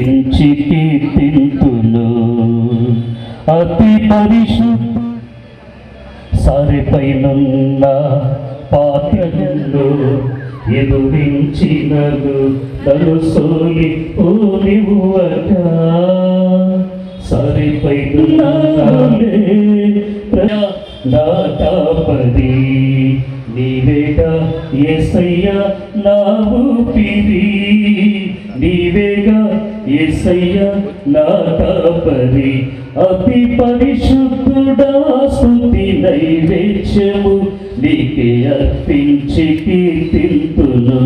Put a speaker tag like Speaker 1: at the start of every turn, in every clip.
Speaker 1: అర్పించి కీర్తింతును. అతి పరిశుద్ధ సారెపైనున్న పాత్రలో ఎదురించినను నన్ను సోలి పోనివ్వక. సారెపైనున్న నా కాపరి నీవేగా యేసయ్యా నా ఊపిరి, నీవేగా యేసయ్యా నా కాపరి. అతి పరిశుద్ధుడా స్తుతి నైవేద్యము నీకే అర్పించి కీర్తింతును.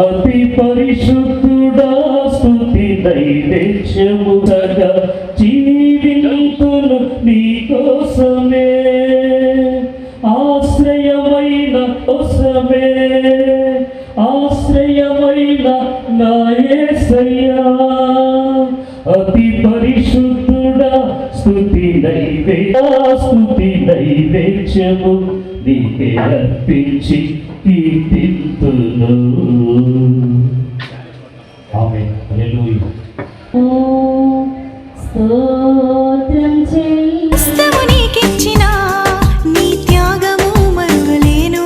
Speaker 1: అతి పరిశుద్ధుడా స్తుతి నైవేద్యము సగా జీవింతును నీ కోసమే. ఆశ్రయమైన కోసమే, ఆశ్రయమైన నా యేసయ్యా. అతి పరిశుద్ధుడా స్తుతి నైవేద్యము నీకే అర్పించి కీర్తింతును. ఆమేన్. హల్లెలూయా.
Speaker 2: స్తోత్రం చేయుము నీకిచ్చిన నీ త్యాగము మరువలేను.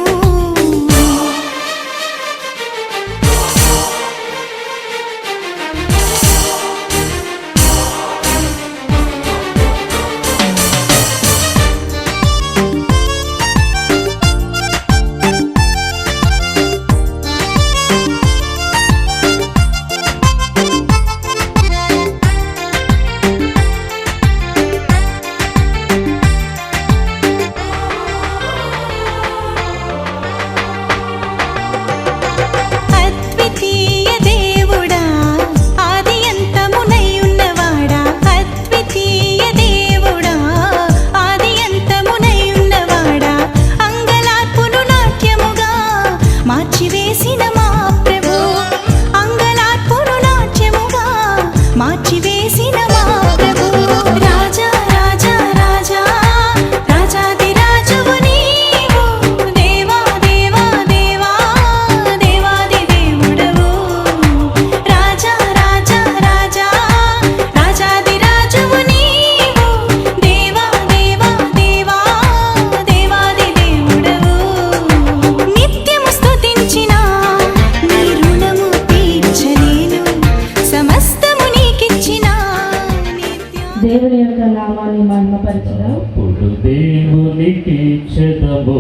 Speaker 2: దేవుని యొక్క నామాన్ని మహిమపరచుదాం.
Speaker 1: అప్పుడు దేవునికి చెదము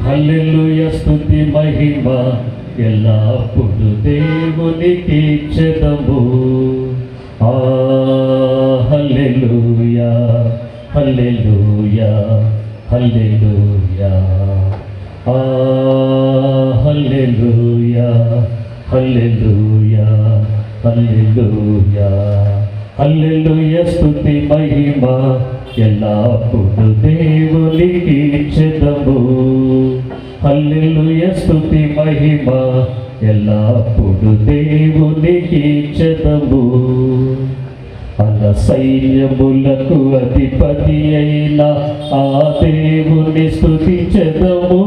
Speaker 1: హల్లెలూయా స్తుతి మహిమ ఎల్లప్పుడు దేవునికి చెదము. హల్లెలూయా హల్లెలూయా హల్లెలూయా హల్లెలూయా హల్లెలూయా హల్లెలూయా హల్లెలూయా స్తుతి మహిమ ఎల్లప్పుడు దేవునికి చెదము. హల్లెలూయా స్తుతి మహిమ ఎల్లప్పుడు దేవునికి చెదము. అల సైన్యములకు అధిపతి అయిన ఆ దేవుని స్తుతించెదము.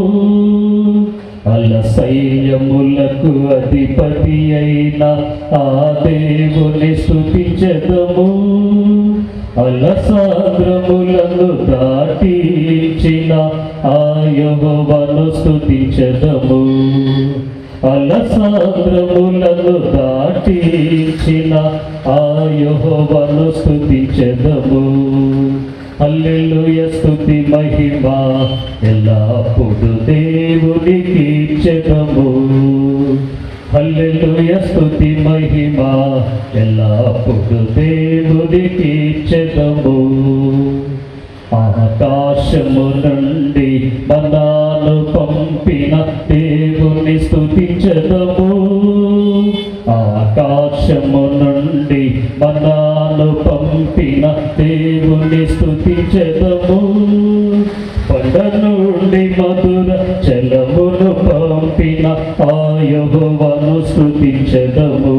Speaker 1: అల సైన్యములకు అధిపతి అయిన ఆ దేవుని స్తుతించెదము. అల సాగరములను దాటించిన ఆ యెహోవాను స్తుతించెదము. అల సాగరములను దాటించిన ఆ యెహోవాను స్తుతించెదము. హల్లెలూయా స్తుతి మహిమ ఎల్లప్పుడు దేవునికి చెదము. హల్లెలూయా స్తుతి మహిమ ఎల్లప్పుడు దేవునికి చెదము. ఆకాశము నుండి మన్నాను పంపిన దేవుని స్తుతించెదము. ఆకాశము నుండి మన్నాను పంపిన దేవుని స్తుతించెదము. కొండ నుండి మధుర జలమును పంపిన ఆ యెహోవాను స్తుతించెదము.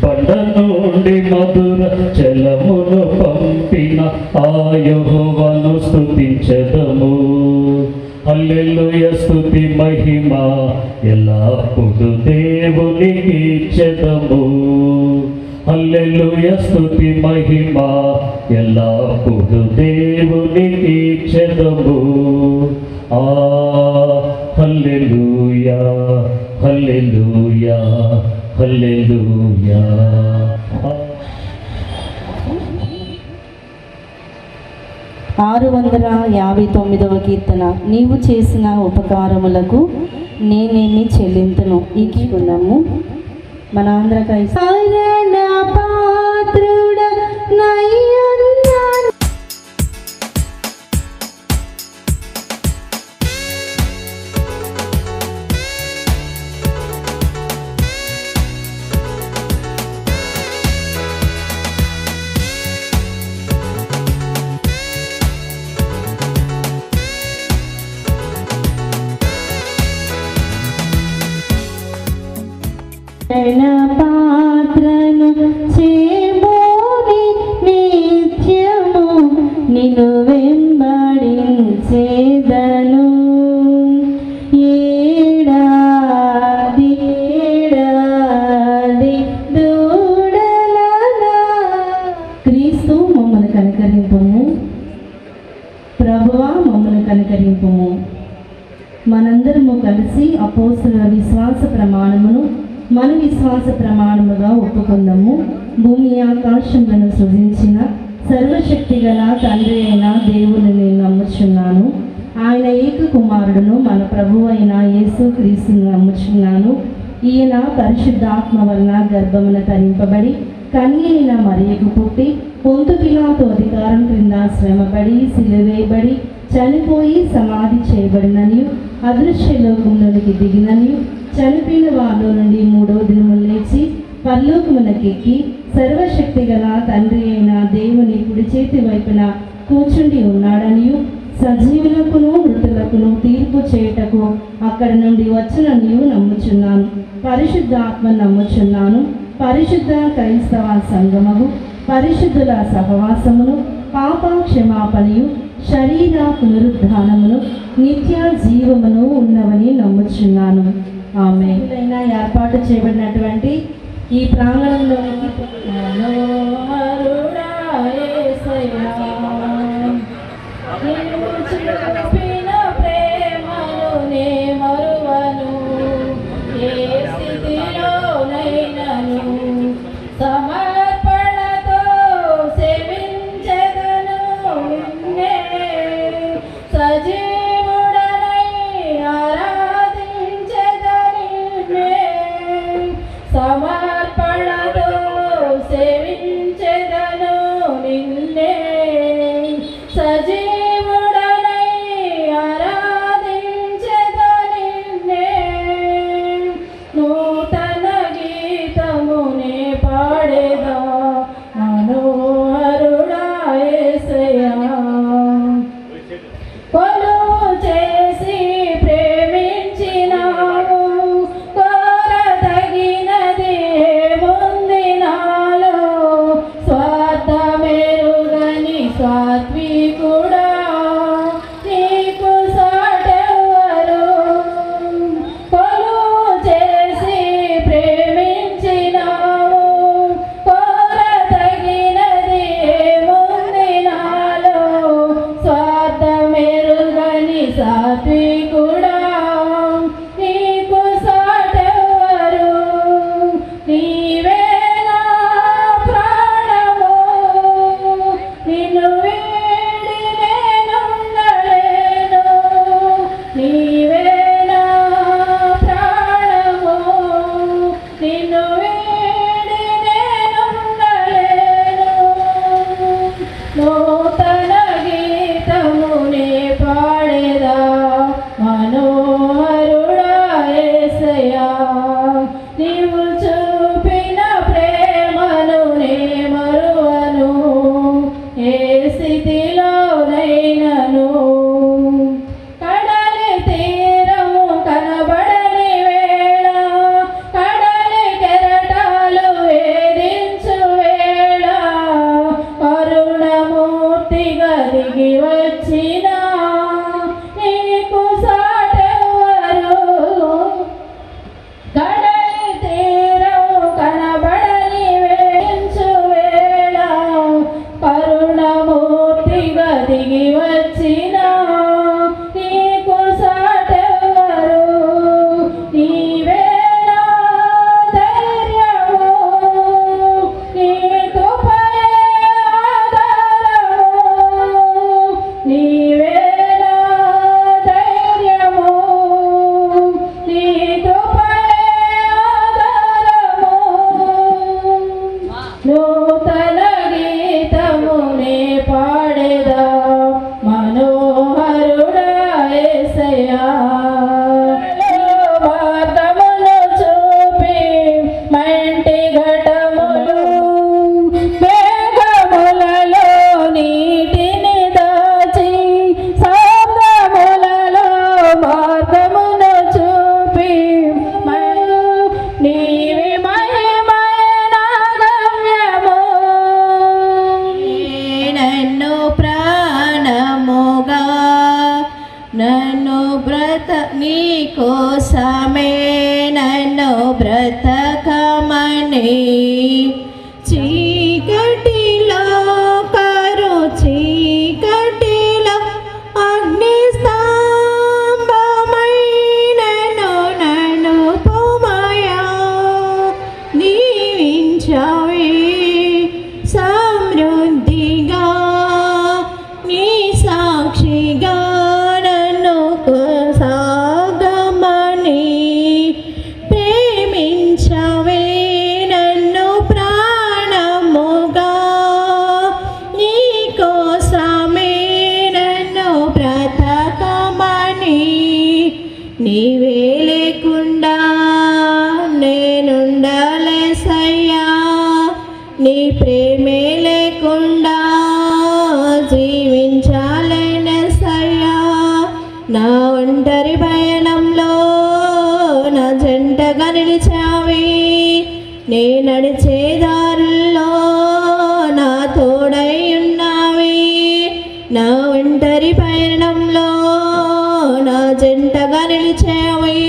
Speaker 1: బండ నుండి మధుర జలమును పంపిన ఆ యెహోవాను స్తుతించెదము. హల్లెలూయా హల్లెలూయ స్తుతి మహిమ ఎల్లప్పుడు దేవునికి ఇచ్చెదము. హల్లెలూయ స్తుతి మహిమ ఎల్లప్పుడు దేవునికి ఇచ్చెదము. హల్లెలూయా హల్లెలూయా హల్లెలూయా.
Speaker 2: 659వ కీర్తన. నీవు చేసిన ఉపకారములకు నేనేమి చెల్లింతును. ఈ కీర్తనము మన ఆంధ్రకాయ పాత్రుడ పాత్రను చేబోని నిత్యము నిన్ను వెంబడించేదను. ఏడాది ఏడాది దూడలనా. క్రీస్తు మమ్మల్ని కనికరింపుము, ప్రభువా మమ్మల్ని కనికరింపుము. మనందరము కలిసి అపోస్తలుల విశ్వాస ప్రమాణమును మన విశ్వాస ప్రమాణముగా ఒప్పుకుందాము. భూమి ఆకాశములను సృజించిన సర్వశక్తి గల తండ్రి అయిన దేవుని నేను నమ్ముచున్నాను. ఆయన ఏక కుమారుడును మన ప్రభువు అయిన యేసుక్రీస్తును నమ్ముచున్నాను. ఈయన పరిశుద్ధాత్మ వలన గర్భమున ధరింపబడి కన్య అయిన మరియకు పుట్టి పొంతు పిలాతు అధికారం క్రింద శ్రమపడి సిలువేయబడి చనిపోయి సమాధి చేయబడినని అదృశ్య లోకంలోనికి దిగినని చనిపోయిన వారిలో నుండి 3వ దినము లేచి పరలోకమునకెక్కి సర్వశక్తి గల తండ్రి అయిన దేవుని కుడి చేతి వైపున కూర్చుండి ఉన్నాడనియు సజీవులకును మృతులకును తీర్పు చేయుటకు అక్కడ నుండి వచ్చిననియు నమ్ముచున్నాను. పరిశుద్ధ ఆత్మ నమ్ముచున్నాను. పరిశుద్ధ క్రైస్తవ సంగమము, పరిశుద్ధుల సహవాసమును, పాప క్షమాపణయు, శరీర పునరుద్ధానమును, నిత్య జీవమును ఉన్నవని నమ్ముచున్నాను. ఆమె ఏర్పాటు చేయబడినటువంటి ఈ ప్రాంగణంలోనికి
Speaker 3: ప్రేమను నే మరువను, ఏ స్థితిలోనైనను సమర్పణతో సేవించెదను నిన్నే. సజీవుడనై ఆరాధించెదను నిన్నే. సమర్పణతో సేవించెదను చీకటిలో కరు చీకటిలో అగ్ని స్తంభమైనను నడుపుమయా దీవించవే సమృద్ధిగా నీ సాక్షిగా నన్ను కొనసాగమని ప్రేమించవే నన్ను ప్రాణముగా నీ కోసమే నన్ను బ్రతకమని నీవే లేకుండా నేనుండలేసయ్యా నీ ప్రేమే లేకుండా జీవించాలేనసయ్యా నా ఒంటరి పయనంలో నా జంటగా నిలిచావి నే నడిచే దారుల్లో నా తోడై ఉన్నావి నా ఒంటరి పయనంలో నా జంటగా నిలిచావి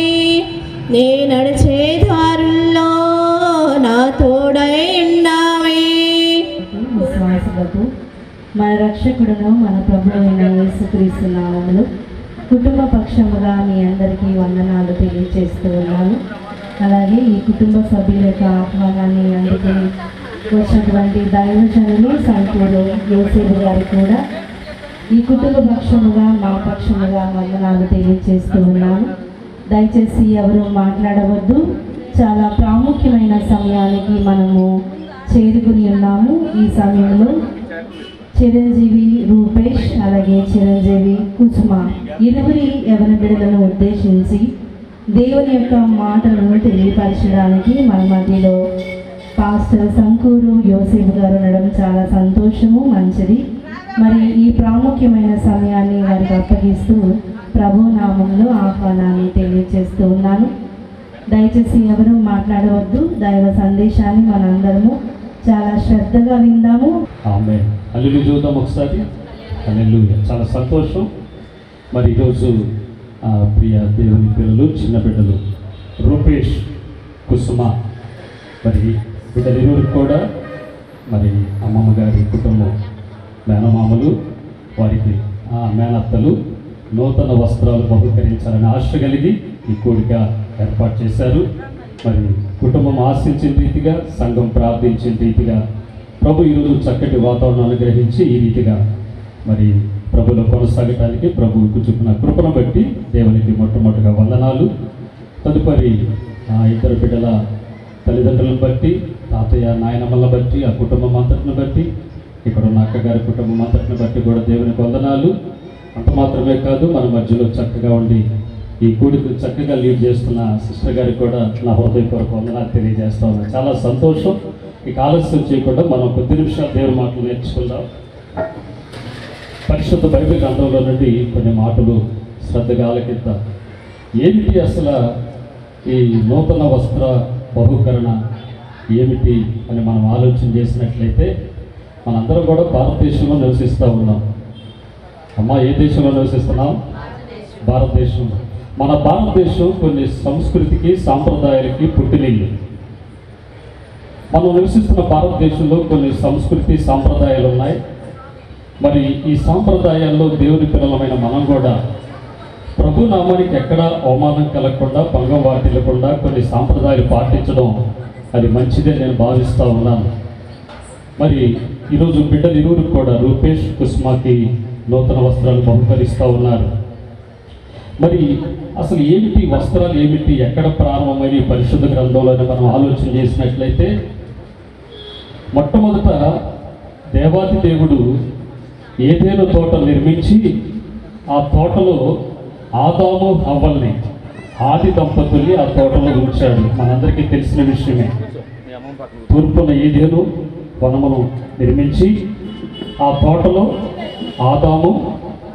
Speaker 3: నే నడిచే దారుల్లో నా తోడై ఉన్నావి.
Speaker 2: విశ్వాసులకు మన రక్షకుడును మన ప్రభువైన యేసుక్రీస్తు నామములో కుటుంబ పక్షముగా మీ అందరికీ వందనాలు తెలియజేస్తూ ఉన్నాను. అలాగే ఈ కుటుంబ సభ్యుల యొక్క ఆహ్వానాన్ని అందుకుని వచ్చినటువంటి దైవజనులు సంకూరు యోసేపు గారికి కూడా ఈ కుటుంబ పక్షముగా మా పక్షముగా వందనాలు తెలియజేస్తూ ఉన్నాను. దయచేసి ఎవరు మాట్లాడవద్దు. చాలా ప్రాముఖ్యమైన సమయానికి మనము చేరుకుని ఉన్నాము. ఈ సమయంలో చిరంజీవి రూపేష్ అలాగే చిరంజీవి కుసుమ ఇరువురి యవన బిడ్డలను ఉద్దేశించి దేవుని యొక్క మాటలను తెలియపరచడానికి మన మధ్యలో పాస్టర్ సంకూరు యోసేపు గారు ఉండడం చాలా సంతోషము, మంచిది. మరి ఈ ప్రాముఖ్యమైన సమయాన్ని వారికి అప్పగిస్తూ ప్రభు నామంలో ఆహ్వానాన్ని తెలియజేస్తూ ఉన్నాను. దయచేసి ఎవరు మాట్లాడవద్దు. దైవ సందేశాన్ని మనందరము చాలా శ్రద్ధగా విందాము.
Speaker 1: ఆమేన్. హల్లెలూయా చూద్దాం ఒకసారి. హల్లెలూయా. చాలా సంతోషం. మరి ఈరోజు ప్రియ దేవుని పిల్లలు, చిన్న బిడ్డలు రూపేష్, కుసుమ, మరి బిడ్డలిరువురికి కూడా మరి అమ్మమ్మ గారి కుటుంబం, మేనమామలు, వారికి మేనత్తలు నూతన వస్త్రాలు బహుకరించాలని ఆశ కలిగి ఈ కోరిక ఏర్పాటు చేశారు. మరి కుటుంబం ఆశించిన రీతిగా, సంఘం ప్రార్థించిన రీతిగా ప్రభు ఈరోజు చక్కటి వాతావరణం అనుగ్రహించి ఈ రీతిగా మరి ప్రభులో కొనసాగటానికి ప్రభువుకు చూపిన కృపను బట్టి దేవునికి మొట్టమొదటిగా వందనాలు. తదుపరి ఇద్దరు బిడ్డల తల్లిదండ్రులను బట్టి, తాతయ్య నాయనమ్మలను బట్టి, ఆ కుటుంబం అంతటిని బట్టి, ఇక్కడ ఉన్న అక్కగారి కుటుంబం అంతటిని బట్టి కూడా దేవునికి వందనాలు. అంత మాత్రమే కాదు, మన మధ్యలో చక్కగా ఉండి ఈ కూడికి చక్కగా లీడ్ చేస్తున్న సిస్టర్ గారికి కూడా నా హృదయపూర్వక వందనాలు తెలియజేస్తా ఉన్నాను. చాలా సంతోషం. ఇక ఆలస్యం చేయకుండా మనం కొద్ది నిమిషాలు దేవుని మాటలు నేర్చుకుందాం. పరిశుద్ధ బైబిల్ గ్రంథంలో నుండి కొన్ని మాటలు శ్రద్ధగా ఆలకిద్దాం. ఏమిటి అసలు ఈ నూతన వస్త్ర బహుకరణ ఏమిటి అని మనం ఆలోచన చేసినట్లయితే, మనందరం కూడా భారతదేశంలో నివసిస్తూ ఉన్నాం. అమ్మ, ఏ దేశంలో నివసిస్తున్నాం? భారతదేశంలో. మన భారతదేశం కొన్ని సంస్కృతికి, సాంప్రదాయాలకి పుట్టినిల్లు. మనం నివసిస్తున్న భారతదేశంలో కొన్ని సంస్కృతి, సాంప్రదాయాలు ఉన్నాయి. మరి ఈ సాంప్రదాయాల్లో దేవుని పిల్లలమైన మనం కూడా ప్రభు నామానికి ఎక్కడ అవమానం కలగకుండా, భంగం వాటిల్లకుండా కొన్ని సాంప్రదాయాలు పాటించడం అది మంచిదే నేను భావిస్తూ ఉన్నాను. మరి ఈరోజు బిడ్డలు ఇరువురికి కూడా రూపేష్, కుసుమకి నూతన వస్త్రాలు బహుకరిస్తూ ఉన్నారు. మరి అసలు ఏమిటి వస్త్రాలు, ఏమిటి, ఎక్కడ ప్రారంభమైన ఈ పరిశుద్ధ గ్రంథంలోనే మనం ఆలోచన చేసినట్లయితే, మొట్టమొదట దేవాది దేవుడు ఏదేను తోట నిర్మించి ఆ తోటలో ఆదాము హవ్వల్ని, ఆది దంపతుల్ని ఆ తోటలో ఉంచాడు. మనందరికీ తెలిసిన విషయమే. తూర్పున ఏదేను వనమును నిర్మించి ఆ తోటలో ఆదాము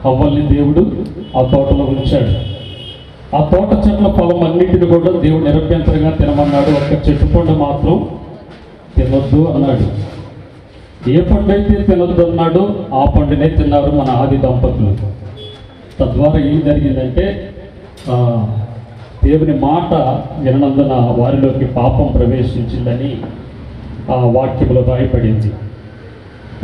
Speaker 1: హవ్వల్ని దేవుడు ఆ తోటలో ఉంచాడు. ఆ తోట చెట్ల ఫలం అన్నింటిని కూడా దేవుడు నిరభ్యంతరంగా తినమన్నాడు. ఒక్క చెట్టు పండు మాత్రం తినొద్దు అన్నాడు. ఏ పండు అయితే తినొద్దు అన్నాడో ఆ పండునే తిన్నారు మన ఆది దంపతులు. తద్వారా ఏం జరిగిందంటే దేవుని మాట వినందున వారిలోకి పాపం ప్రవేశించిందని ఆ వాక్యంలో రాయబడింది.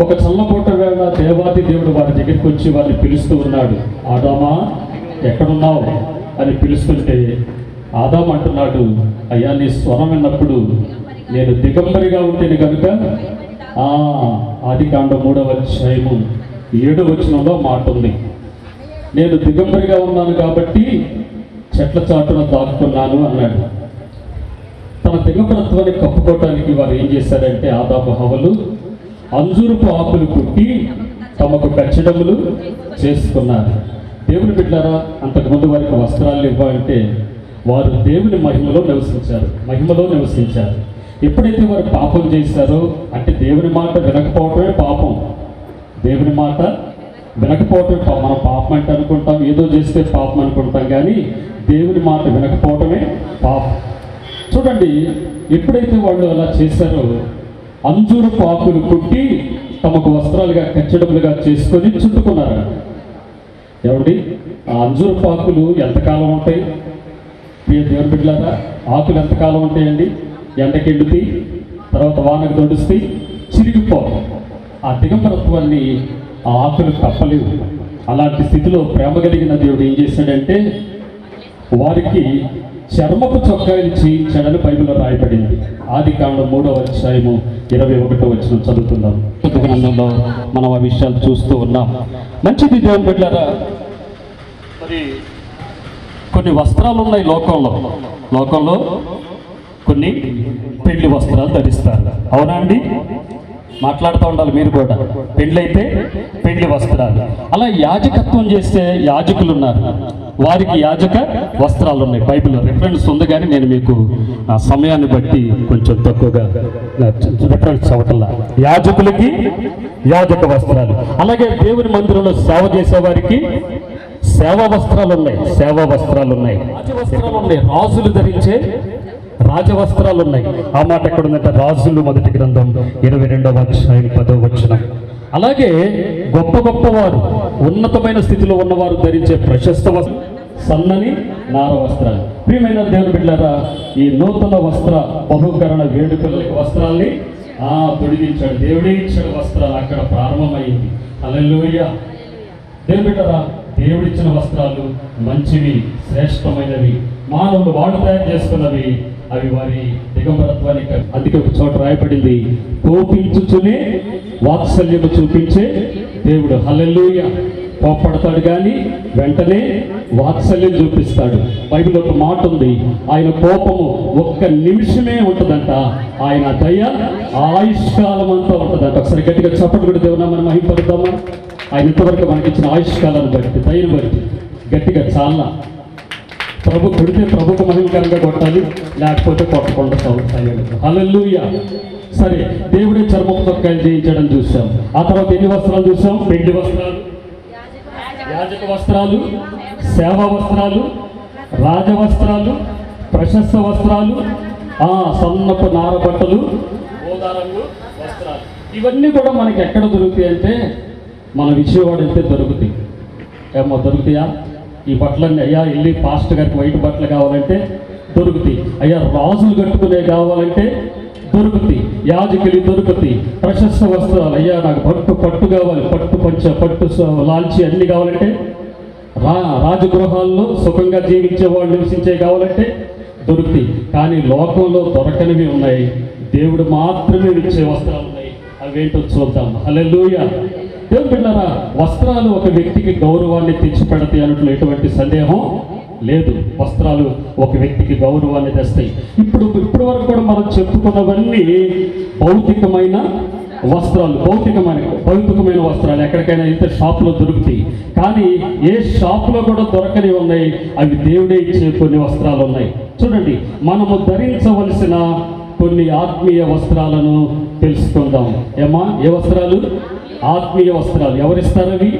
Speaker 1: ఒక చల్లపూట వేళ దేవాది దేవుడు వారి దగ్గరికి వచ్చి వారిని పిలుస్తూ ఉన్నాడు. ఆదామా ఎక్కడున్నావు అని పిలుస్తుంటే ఆదాం అంటున్నాడు, అయ్యా నీ స్వరం విన్నప్పుడు నేను దిగంబరిగా ఉంటేనే కనుక ఆదికాండం 3వ అధ్యాయము 7వ వచనంలో మాట ఉంది. నేను దిగంబరిగా ఉన్నాను కాబట్టి చెట్ల చాటున దాక్కున్నాను అన్నాడు. తన దిగంబరత్వాన్ని కప్పుకోవటానికి వారు ఏం చేశారంటే ఆదాము హవ్వలు అంజూరపు ఆకులు కుట్టి తమకు కచ్చడములు చేసుకున్నారు. దేవుని బిడ్డలారా, అంతకుముందు వారికి వస్త్రాలు ఇవ్వాలంటే వారు దేవుని మహిమలో నివసించారు. ఎప్పుడైతే వారు పాపం చేశారో, అంటే దేవుని మాట వినకపోవటమే పాపం. దేవుని మాట వినకపోవటమే మనం పాపం అంటే అనుకుంటాం, ఏదో చేస్తే పాపం అనుకుంటాం, కానీ దేవుని మాట వినకపోవటమే పాపం. చూడండి, ఎప్పుడైతే వాళ్ళు అలా చేశారో అంజూరపు ఆకులు కుట్టి తమకు వస్త్రాలుగా కచ్చడములుగా చేసుకొని చుట్టుకున్నారు. ఏమండి, ఆ అంజూరపు ఆకులు ఎంతకాలం ఉంటాయి? ప్రియ దేవుని బిడ్డలారా, ఆకులు ఎంతకాలం ఉంటాయండి? ఎండకెండుతాయి, తర్వాత వానకు దొడుస్తాయి, చిరిగిపోవు. ఆ దిగంబరత్వాన్ని ఆ ఆకులు కప్పలేవు. అలాంటి స్థితిలో ప్రేమ కలిగిన దేవుడు ఏం చేశాడంటే వారికి చర్మపు చొక్కాయలు చేయించాడని బైబిల్లో రాయబడింది. ఆదికాండం 3వ అధ్యాయము 21వ వచనం చదువుతున్నాం. గ్రంథంలో మనం ఆ విషయాలు చూస్తూ ఉన్నాం. మంచిది దేవుని బిడ్డలారా, మరి కొన్ని వస్త్రాలు ఉన్నాయి లోకంలో కొన్ని పెళ్లి వస్త్రాలు ధరిస్తారు. అవునా అండి? మాట్లాడుతూ ఉండాలి మీరు కూడా. పెళ్ళైతే పెళ్లి వస్త్రాలు. అలా యాజకత్వం చేస్తే యాజకులు ఉన్నారు, వారికి యాజక వస్త్రాలు ఉన్నాయి. బైబిల్లో రిఫరెన్స్ ఉంది, కానీ నేను మీకు ఆ సమయాన్ని బట్టి కొంచెం తక్కువగా రిఫరెన్స్ అవటల్లా. యాజకులకి యాజక వస్త్రాలు. అలాగే దేవుని మందిరంలో సేవ చేసేవారికి సేవా వస్త్రాలు ఉన్నాయి. రాజవస్త్రాలు ఉన్నాయి. రాజులు ధరించే రాజవస్త్రాలు ఉన్నాయి. ఆ మాట ఎక్కడ ఉందంటే రాజులు 1వ గ్రంథం 22వ అధ్యాయం 10వ వచనం. అలాగే గొప్ప వారు, ఉన్నతమైన స్థితిలో ఉన్నవారు ధరించే ప్రశస్త సన్నని నార వస్త్రాలు. ప్రియమైన దేవుని బిడ్డలారా, ఈ నూతన వస్త్ర బహుకరణ వేడుకలకి వస్త్రాల్ని తొడిగించాడు. దేవుడే ఇచ్చాడు వస్త్రాలు. అక్కడ ప్రారంభమైంది. హల్లెలూయా. దేవుని బిడ్డలారా, దేవుడిచ్చిన వస్త్రాలు మంచివి, శ్రేష్టమైనవి, మానవులు వాడు తయారు చేసుకున్నవి. అవి వారి దిగంబరత్వానికి. అందుకే ఒక చోట రాయబడింది, కోపించుచునే వాత్సల్యము చూపించే దేవుడు. హల్లెలూయా. కోపడతాడు కానీ వెంటనే వాత్సల్యం చూపిస్తాడు. బైబిల్ ఒక మాట ఉంది, ఆయన కోపము ఒక్క నిమిషమే ఉంటుందంట, ఆయన దయ ఆయుష్కాలం అంతా ఉంటుందంట. ఒకసారి గట్టిగా చప్పట్లు కూడా దేవుని మనం మహిమపడదామా? ఆయన ఇంతవరకు మనకిచ్చిన ఆయుష్కాలాన్ని బట్టి, దయను బట్టి గట్టిగా చాలా. ప్రభు కొడితే ప్రభుకు మహిమకరంగా కొట్టాలి, లేకపోతే కొట్టకుండా సైలెంట్. హల్లెలూయా. సరే, దేవుడే చర్మపు చొక్కాయలు చేయించడం చూసాం. ఆ తర్వాత ఎన్ని వస్త్రాలు చూసాం? పెళ్లి వస్త్రాలు, యాజక వస్త్రాలు, సేవా వస్త్రాలు, రాజవస్త్రాలు, ప్రశస్త వస్త్రాలు, సన్నపు నార బట్టలు, గోదారంగు వస్త్రాలు. ఇవన్నీ కూడా మనకి ఎక్కడ దొరుకుతాయి అంటే మన విజయవాడ వెళ్తే దొరుకుతాయి. ఏమో దొరుకుతాయా? ఈ బట్టలన్నీ అయ్యా వెళ్ళి పాస్టర్ గారికి వైట్ బట్టలు కావాలంటే దొరుకుతాయి. అయ్యా రాజులు కట్టుకునే కావాలంటే దొరుకుతాయి. యాజకులు దొరుకుతాయి. ప్రశస్త వస్త్రాలు, అయ్యా నాకు పట్టు కావాలి, పట్టు పంచ, పట్టు లాల్చి అన్ని కావాలంటే, రాజగృహాల్లో సుఖంగా జీవించే వాళ్ళు నివసించే కావాలంటే దొరుకుతాయి. కానీ లోకంలో దొరకనివి ఉన్నాయి, దేవుడు మాత్రమే ఇచ్చే వస్త్రాలు ఉన్నాయి. అవేంటో చూద్దాం. హల్లెలూయా. దేవుని బిడ్డలారా, వస్త్రాలు ఒక వ్యక్తికి గౌరవాన్ని తెచ్చిపెడతాయి అనట్లో ఎటువంటి సందేహం లేదు. వస్త్రాలు ఒక వ్యక్తికి గౌరవాన్ని తెస్తాయి. ఇప్పటి వరకు కూడా మనం చెప్పుకున్నవన్నీ భౌతికమైన వస్త్రాలు. భౌతికమైన వస్త్రాలు ఎక్కడికైనా వెళ్తే షాప్లో దొరుకుతాయి. కానీ ఏ షాప్లో కూడా దొరకని ఉన్నాయి, అవి దేవుడే ఇచ్చే కొన్ని వస్త్రాలు ఉన్నాయి. చూడండి, మనము ధరించవలసిన కొన్ని ఆత్మీయ వస్త్రాలను తెలుసుకుందాం. ఏమా, ఏ వస్త్రాలు? ఆత్మీయ వస్త్రాలు. ఎవరిస్తారు అవి?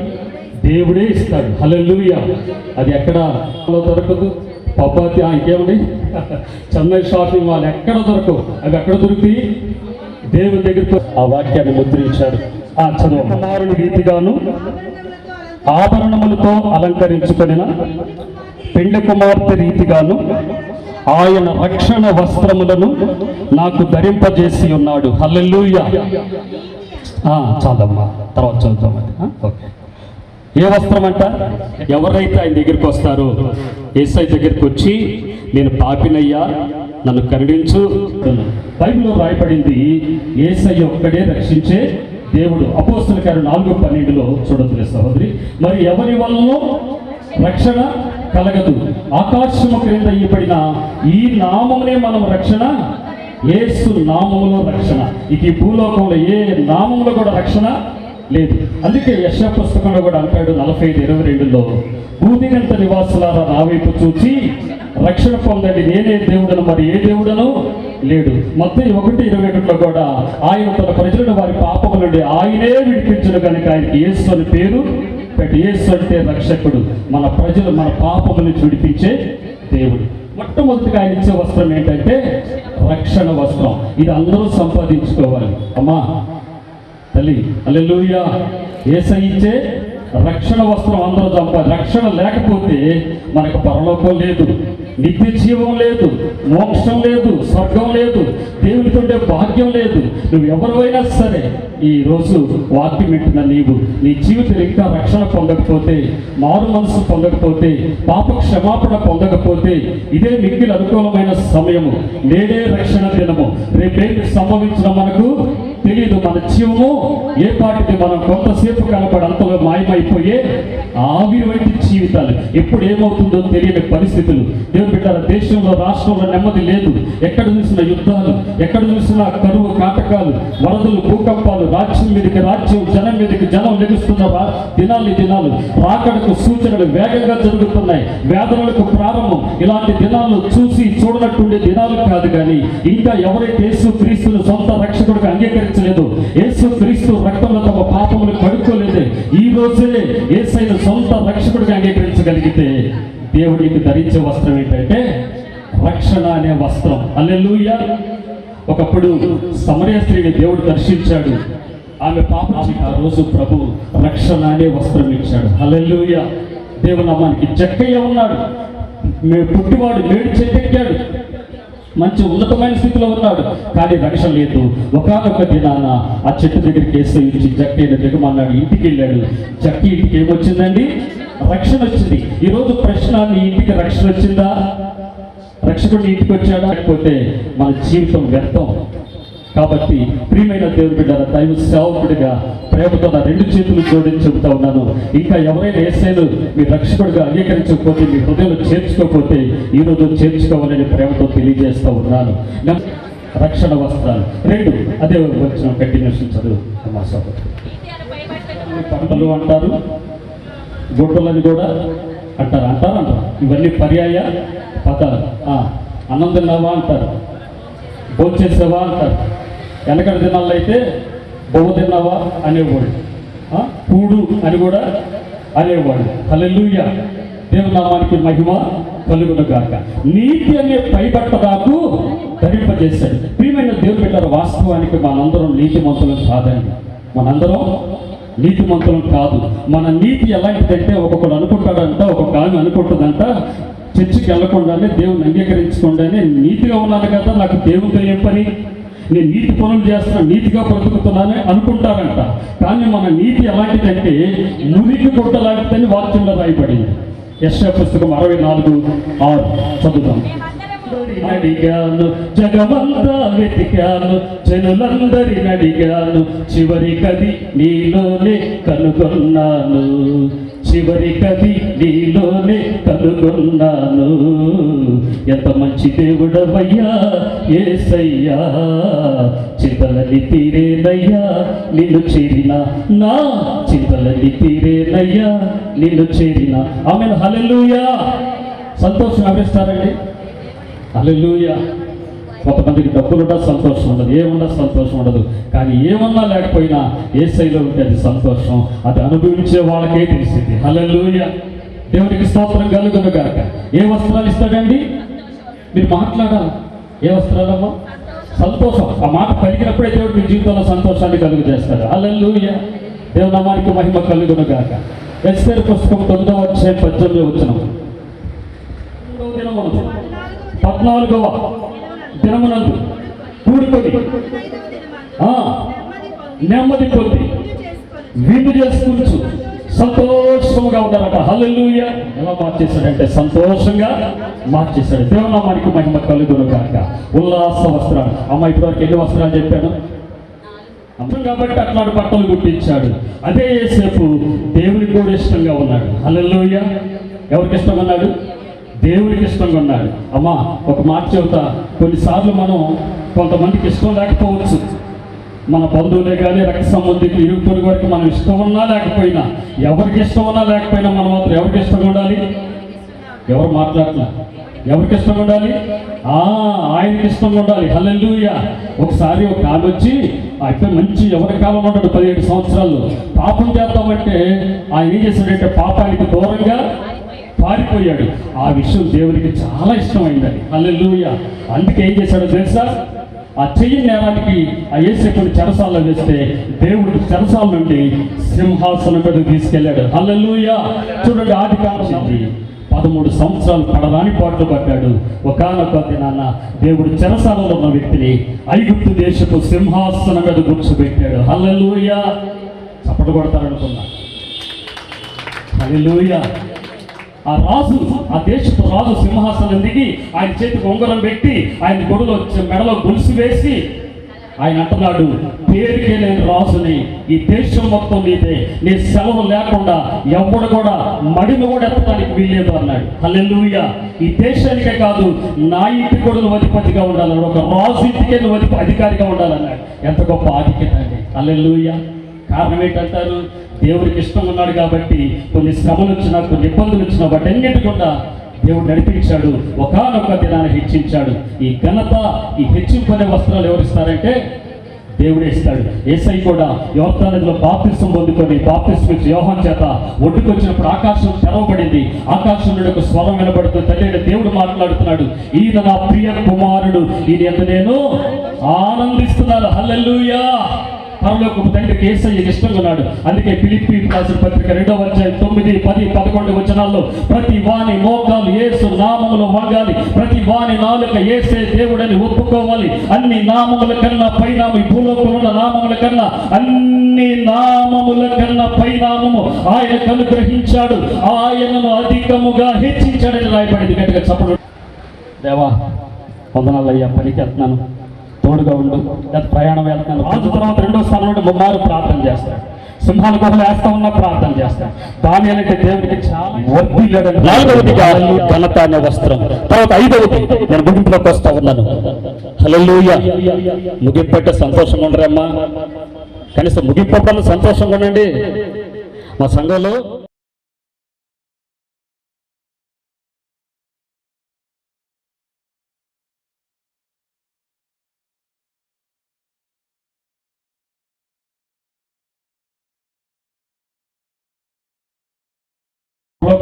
Speaker 1: దేవుడే ఇస్తాడు. హల్లెలూయా. అది ఎక్కడ దొరకదు. పబ్బాతి ఇంకేమండి, చెన్నై షాపింగ్ మాల్ ఎక్కడ దొరకవు. అవి ఎక్కడ దొరుకుతాయి? దేవుని దగ్గరకు. ఆ వాక్యాన్ని ముద్రించాడు. చదువు. కుమారుని రీతిగాను ఆభరణములతో అలంకరించుకొనిన పెండ్లి కుమార్తె రీతిగాను ఆయన రక్షణ వస్త్రములను నాకు ధరింపజేసి ఉన్నాడు. హల్లెలూయా. చాలమ్మా, తర్వాత చదువుతామండి. ఓకే. ఏ వస్త్రం అంట? ఎవరైతే ఆయన దగ్గరికి వస్తారో, యేసయ్య దగ్గరికి వచ్చి నేను పాపినయ్యా నన్ను కరుణించు. బైబిల్లో రాయబడింది యేసయ్య ఒక్కడే రక్షించే దేవుడు. అపోస్తలుల కార్యం 4:12 చూడొద్దు సహోదరి. మరి ఎవరి వలనో రక్షణ కలగదు, ఆకాశము క్రింద ఇవ్వబడిన ఈ నామమునే మనం రక్షణ, యేసు నామములో రక్షణ. ఇక ఈ భూలోకంలో ఏ నామములో కూడా రక్షణ లేదు. అందుకే యెషయా పుస్తకంలో కూడా అంటాడు 45:22 భూదిగంత నివాసులారా నా వైపు చూచి రక్షణ పొందండి, నేనే దేవుడను, మరి ఏ దేవుడను లేడు. మత్తయి 1:21 కూడా ఆయన తన ప్రజలను వారి పాపముల నుండి ఆయనే విడిపించును కనుక ఆయనకి యేసు అని పేరు పెట్టి. యేసు అంటే రక్షకుడు, మన ప్రజలు మన పాపములను విడిపించే దేవుడు. మొట్టమొదటిగా ఆయన ఇచ్చే వస్త్రం ఏంటంటే రక్షణ వస్త్రం. ఇది అందరూ సంపాదించుకోవాలి. అమ్మా తల్లి, హల్లెలూయా. యేసయ్య ఇచ్చే రక్షణ వస్త్రం అందరూ రక్షణ లేకపోతే మనకు పరలోకం లేదు, నిత్య జీవం లేదు, మోక్షం లేదు, స్వర్గం లేదు, దేవుడితో ఉండే భాగ్యం లేదు. నువ్వు ఎవరైనా సరే ఈరోజు వాక్యం వింటున్న నీవు నీ జీవితం ఇంకా రక్షణ పొందకపోతే, మారు మనసు పొందకపోతే, పాప క్షమాపణ పొందకపోతే ఇదే మిక్కిలి అనుకూలమైన సమయము. నేడే రక్షణ దినము. రేపేమి సంభవించిన మనకు తెలియదు. మన జీవము ఏ పాటికి మనం కొంతసేపు కనపడి అంతలో మాయమైపోయే ఆవిరి వంటి జీవితాలు. ఎప్పుడు ఏమవుతుందో తెలియని పరిస్థితులు. దేవుని బిడ్డల దేశంలో రాష్ట్రంలో నెమ్మది లేదు. ఎక్కడ చూసిన యుద్ధాలు, ఎక్కడ చూసిన కరువు కాటకాలు, వరదలు, భూకంపాలు, రాజ్యం మీదకి రాజ్యం, జనం మీదకి జనం లెగుస్తున్న దినాలు రాకడకు సూచనలు వేగంగా జరుగుతున్నాయి. వేదనలకు ప్రారంభం. ఇలాంటి దినాలు చూడనట్టుండే దినాలు కాదు. కానీ ఇంకా ఎవరైతే యేసు క్రీస్తును సొంత రక్షకుడిగా అంగీకరించలేదు, యేసు క్రీస్తు రక్తంలో తమ పాపములు కడుక్కోలేదే, ఈ రోజే యేసయ్యను సొంత రక్షకుడిగా అంగీకరించగలిగితే దేవుడికి ధరించే వస్త్రం ఏంటంటే రక్షణ అనే వస్త్రం. హల్లెలూయా. ఒకప్పుడు సమరయ స్త్రీని దేవుడు దర్శించాడు. ఆమె పాపం ఆ రోజు ప్రభు రక్షణ అనే వస్త్రం ఇచ్చాడు. హల్లెలూయా. దేవుని నామానికి. జక్కయ్య ఉన్నాడు, పుట్టివాడు మేడి చెట్టెక్కాడు, మంచి ఉన్నతమైన స్థితిలో ఉన్నాడు, కానీ రక్షణ లేదు. ఒకనొక దినాన ఆ చెట్టు దగ్గరికి యేసయ్య ఇచ్చి జక్కయ్యను దిగమన్నాడు. ఇంటికి వెళ్ళాడు. జక్క ఇంటికి ఏమొచ్చిందండి? రక్షణ వచ్చింది. ఈరోజు ప్రశ్న, నీ ఇంటికి రక్షణ వచ్చిందా? రక్షకుడు ఇంటికి వచ్చాడా? లేకపోతే మన జీవితం వ్యర్థం. కాబట్టి ప్రియమైన దేవుని బిడ్డల దైవ సేవకుడిగా ప్రేమతో నా 2 చేతులు జోడించి చెబుతా ఉన్నాను. ఇంకా ఎవరైనా యేసయ్యను మీ రక్షకుడిగా అంగీకరించకపోతే, మీ హృదయంలో చేర్చుకోకపోతే ఈరోజు చేర్చుకోవాలని ప్రేమతో తెలియజేస్తూ ఉన్నాను. రక్షణ వస్త్రాలు 2 అదే వచ్చిన కంటిన్యూషన్ చదువు. మా సోదరు పంటలు అంటారు, గుడ్డలని కూడా అంటారు. ఇవన్నీ పర్యాయ పదాలు. అన్నం తిన్నావా అంటారు, భోంచేసావా అంటారు. వెనకటి దినాల్లో అయితే బొమ్మ తిన్నావా అనేవాడు, కూడు అని కూడా అనేవాడు. హల్లెలూయా. దేవుని నామానికి మహిమ కలుగును గాక. నీతి అనే పైబట్ట నాకు ధరింపజేశాడు. ప్రియమైన దేవుని బిడ్డల, వాస్తవానికి మనందరం నీతిమంతులం కాదండి. మనందరం నీతిమంతులం కాదు. మన నీతి ఎలాంటిదంటే, ఒక్కొక్కడు అనుకుంటాడంట, ఒక్కొక్క ఆమె అనుకుంటుందంట, చర్చికి వెళ్ళకుండానే దేవుని అంగీకరించకుండానే నీతిగా ఉన్నాను కదా, నాకు దేవునితో ఏం పని, నేను నీతి పనులు చేస్తున్నాను, నీతిగా బ్రతుకుతున్నానే అనుకుంటారంట. కానీ మన నీతి ఎలాంటిదంటే మురికి గుడ్డ లాంటిదని వాక్యంలో రాయబడింది. యెషయా పుస్తకం 64:6 చదువుతాం. అడిగాను, జగమంతా వెతికాను, జనులందరిని అడిగాను, చివరికది నీలోనే కనుగొన్నాను, చివరికది నీలోనే కనుగొన్నాను. ఎంత మంచి దేవుడవయ్యా యేసయ్యా, చింతలని తీరేనయ్యా నిన్ను చేరిన, నా చింతలని తీరేనయ్యా నిన్ను చేరిన. ఆమేన్. హల్లెలూయా. సంతోషం ఎవరిస్తారండి? హల్లెలూయా. కొంతమందికి డబ్బులున్నా సంతోషం ఉండదు, ఏమున్నా సంతోషం ఉండదు. కానీ ఏమన్నా లేకపోయినా యేసయ్యలో ఉంటే అది సంతోషం. అది అనుభవించే వాళ్ళకే తెలిసింది. హల్లెలూయా. దేవునికి స్తోత్రం కలుగును గాక. ఏ వస్త్రాలు ఇస్తాడండి? మీరు మాట్లాడాలి. ఏ వస్త్రాలమ్మా? సంతోషం. ఆ మాట పలికినప్పుడే దేవుడు మీ జీవితంలో సంతోషాన్ని కలుగు చేస్తాడు. హల్లెలూయా. దేవుని నామానికి మహిమ కలుగును గాక. ఎస్తేరు పుస్తకం 9వ అధ్యాయం 18వ వచనం. దినమునందు 14వ దినమునందు కూడుకొని నెమ్మది పొంది విందు చేసుకుంటూ సంతోషముగా ఉన్నారట. హల్లెలూయా. ఎలా మార్చేశాడంటే సంతోషంగా మార్చేశాడు. దేవునామానికి మహిమ కలుగును గాక. ఉల్లాస వస్త్రాలు. అమ్మ ఇప్పటివరకు ఎన్ని వస్త్రాలు చెప్పాను కాబట్టి అట్లాంటి బట్టలు గుట్టించాడు. అదే యేసేపు దేవునికి కూడా ఇష్టంగా ఉన్నాడు. హల్లెలూయా. ఎవరికి ఇష్టంగా ఉన్నాడు? దేవునికి ఇష్టంగా ఉన్నాడు. అమ్మా ఒక మాట చెబుతా, కొన్నిసార్లు మనం కొంతమందికి ఇష్టం లేకపోవచ్చు. మన బంధువులే కానీ రక్త సంబంధికులు ఇరుగు పొరుగు వరకు మనం ఇష్టం ఉన్నా లేకపోయినా, ఎవరికి ఇష్టం ఉన్నా లేకపోయినా మనం మాత్రం ఎవరికి ఇష్టంగా ఉండాలి? ఎవరు మాట్లాడలే? ఎవరికి ఇష్టంగా ఉండాలి? ఆయనకి ఇష్టంగా ఉండాలి. హల్లెలూయా. ఒకసారి ఒక ఆమె వచ్చి అయిపోయి మంచి ఎవరి కాలం ఉంటాడు 17 సంవత్సరాలు పాపం చేద్దామంటే ఆయన ఏం చేశాడంటే పాపానికి దూరంగా పారిపోయాడు. ఆ విషయం దేవునికి చాలా ఇష్టమైందని. హల్లెలూయా. అందుకే ఏం చేశాడో తెలుసా? ఆ చెయ్యి నేరానికి ఆ యేసేపుని చెరసాల్లో వేస్తే దేవుడు చెరసాల నుండి సింహాసనం మీద తీసుకెళ్ళాడు. హల్లెలూయా. చూడండి, ఆదికాండం 13 సంవత్సరాలు పడరాని పాటలు పడ్డాడు. ఒకానొక దినాన దేవుడు చెరసాలలో ఉన్న వ్యక్తిని ఐగుప్తు దేశపు సింహాసనం మీద కూర్చోబెట్టాడు. హల్లెలూయా. చప్పట్లు కొడతారనుకున్నా. హల్లెలూయా. ఆ రాజు, ఆ దేశపు రాజు సింహాసనం దిగి ఆయన చేతికి ఉంగరం పెట్టి ఆయన గొడులో మెడలో గొలుసు వేసి ఆయన అంటున్నాడు, పేరుకే నేను రాజుని, ఈ దేశం మొత్తం నీదే, నీ సెలవు లేకుండా ఎవడు కూడా మడిని కూడా ఎత్తడానికి వీల్లేదు అన్నాడు. హల్లెలూయా. ఈ దేశానికే కాదు, నా ఇంటి కూడా నువ్వు అధిపతిగా ఉండాలన్నాడు. ఒక రాజు ఇంటికే నువ్వు అధికారిగా ఉండాలన్నాడు. ఎంత గొప్ప ఆధిక్యత అండి. హల్లెలూయా. కారణం ఏంటంటారు? దేవుడికి ఇష్టం ఉన్నాడు కాబట్టి కొన్ని శ్రమలు వచ్చినా, కొన్ని ఇబ్బందులు వచ్చినా వాటన్నిటి కూడా దేవుడు నడిపించాడు. ఒకానొక దినాన్ని హెచ్చించాడు. ఈ ఘనత, ఈ హెచ్చింపు అనే వస్త్రాలు ఎవరిస్తారంటే దేవుడే ఇస్తాడు. యేసయ్య కూడా యోర్దానులో బాప్తిస్మం పొందుకొని బాప్తిస్మం ఇచ్చి యోహాను చేత ఒడ్డుకొచ్చినప్పుడు ఆకాశం తెరవబడింది. ఆకాశం నుండి ఒక స్వరం వినబడుతూ తండ్రి దేవుడు మాట్లాడుతున్నాడు, ఈయన నా ప్రియ కుమారుడు, ఈయన ఎంత నేను ఆనందిస్తున్నాను. హల్లెలూయా. పరలోకపు తండ్రికి యేసయ్య ఇష్టంగా ఉన్నాడు. అందుకే ఫిలిప్పీ రాసిన పత్రిక 2వ అధ్యాయం 9, 10, 11 వచనాల్లో ప్రతి వాని మోకాలు యేసు నామములో వంగాలి, ప్రతి వాని నాలుక యేసే దేవుడని ఒప్పుకోవాలి. అన్ని నామముల కన్నా పైనాము, ఈ భూలోకంలో ఉన్న నామముల కన్నా అన్ని నామముల కన్నా పైనామము ఆయనకు అనుగ్రహించాడు, ఆయనను అధికముగా హెచ్చించాడని రాయబడింది. గట్టిగా చెప్పడు. దేవా వందనాలయ్యా, పనికి వెళ్తున్నాను, తోడుగా ఉండు. ప్రయాణం వెళ్తున్నాను. రాజు తర్వాత 2వ స్థానం నుండి 3 ప్రార్థన చేస్తాడు. సింహాల గుహలు వేస్తా ఉన్న ప్రార్థన చేస్తాడు. దాని అంటే దేవుడికి చాలా వర్ధిల్లాడు. 4వదిగా ఘనత అనే వస్త్రం. తర్వాత 5వది నేను ముగింపులోకి వస్తా ఉన్నాను. హల్లెలూయా. ముగింపట్టే సంతోషంగా ఉండరమ్మా. కనీసం ముగింపట్లో సంతోషంగా ఉండండి. మా సంఘంలో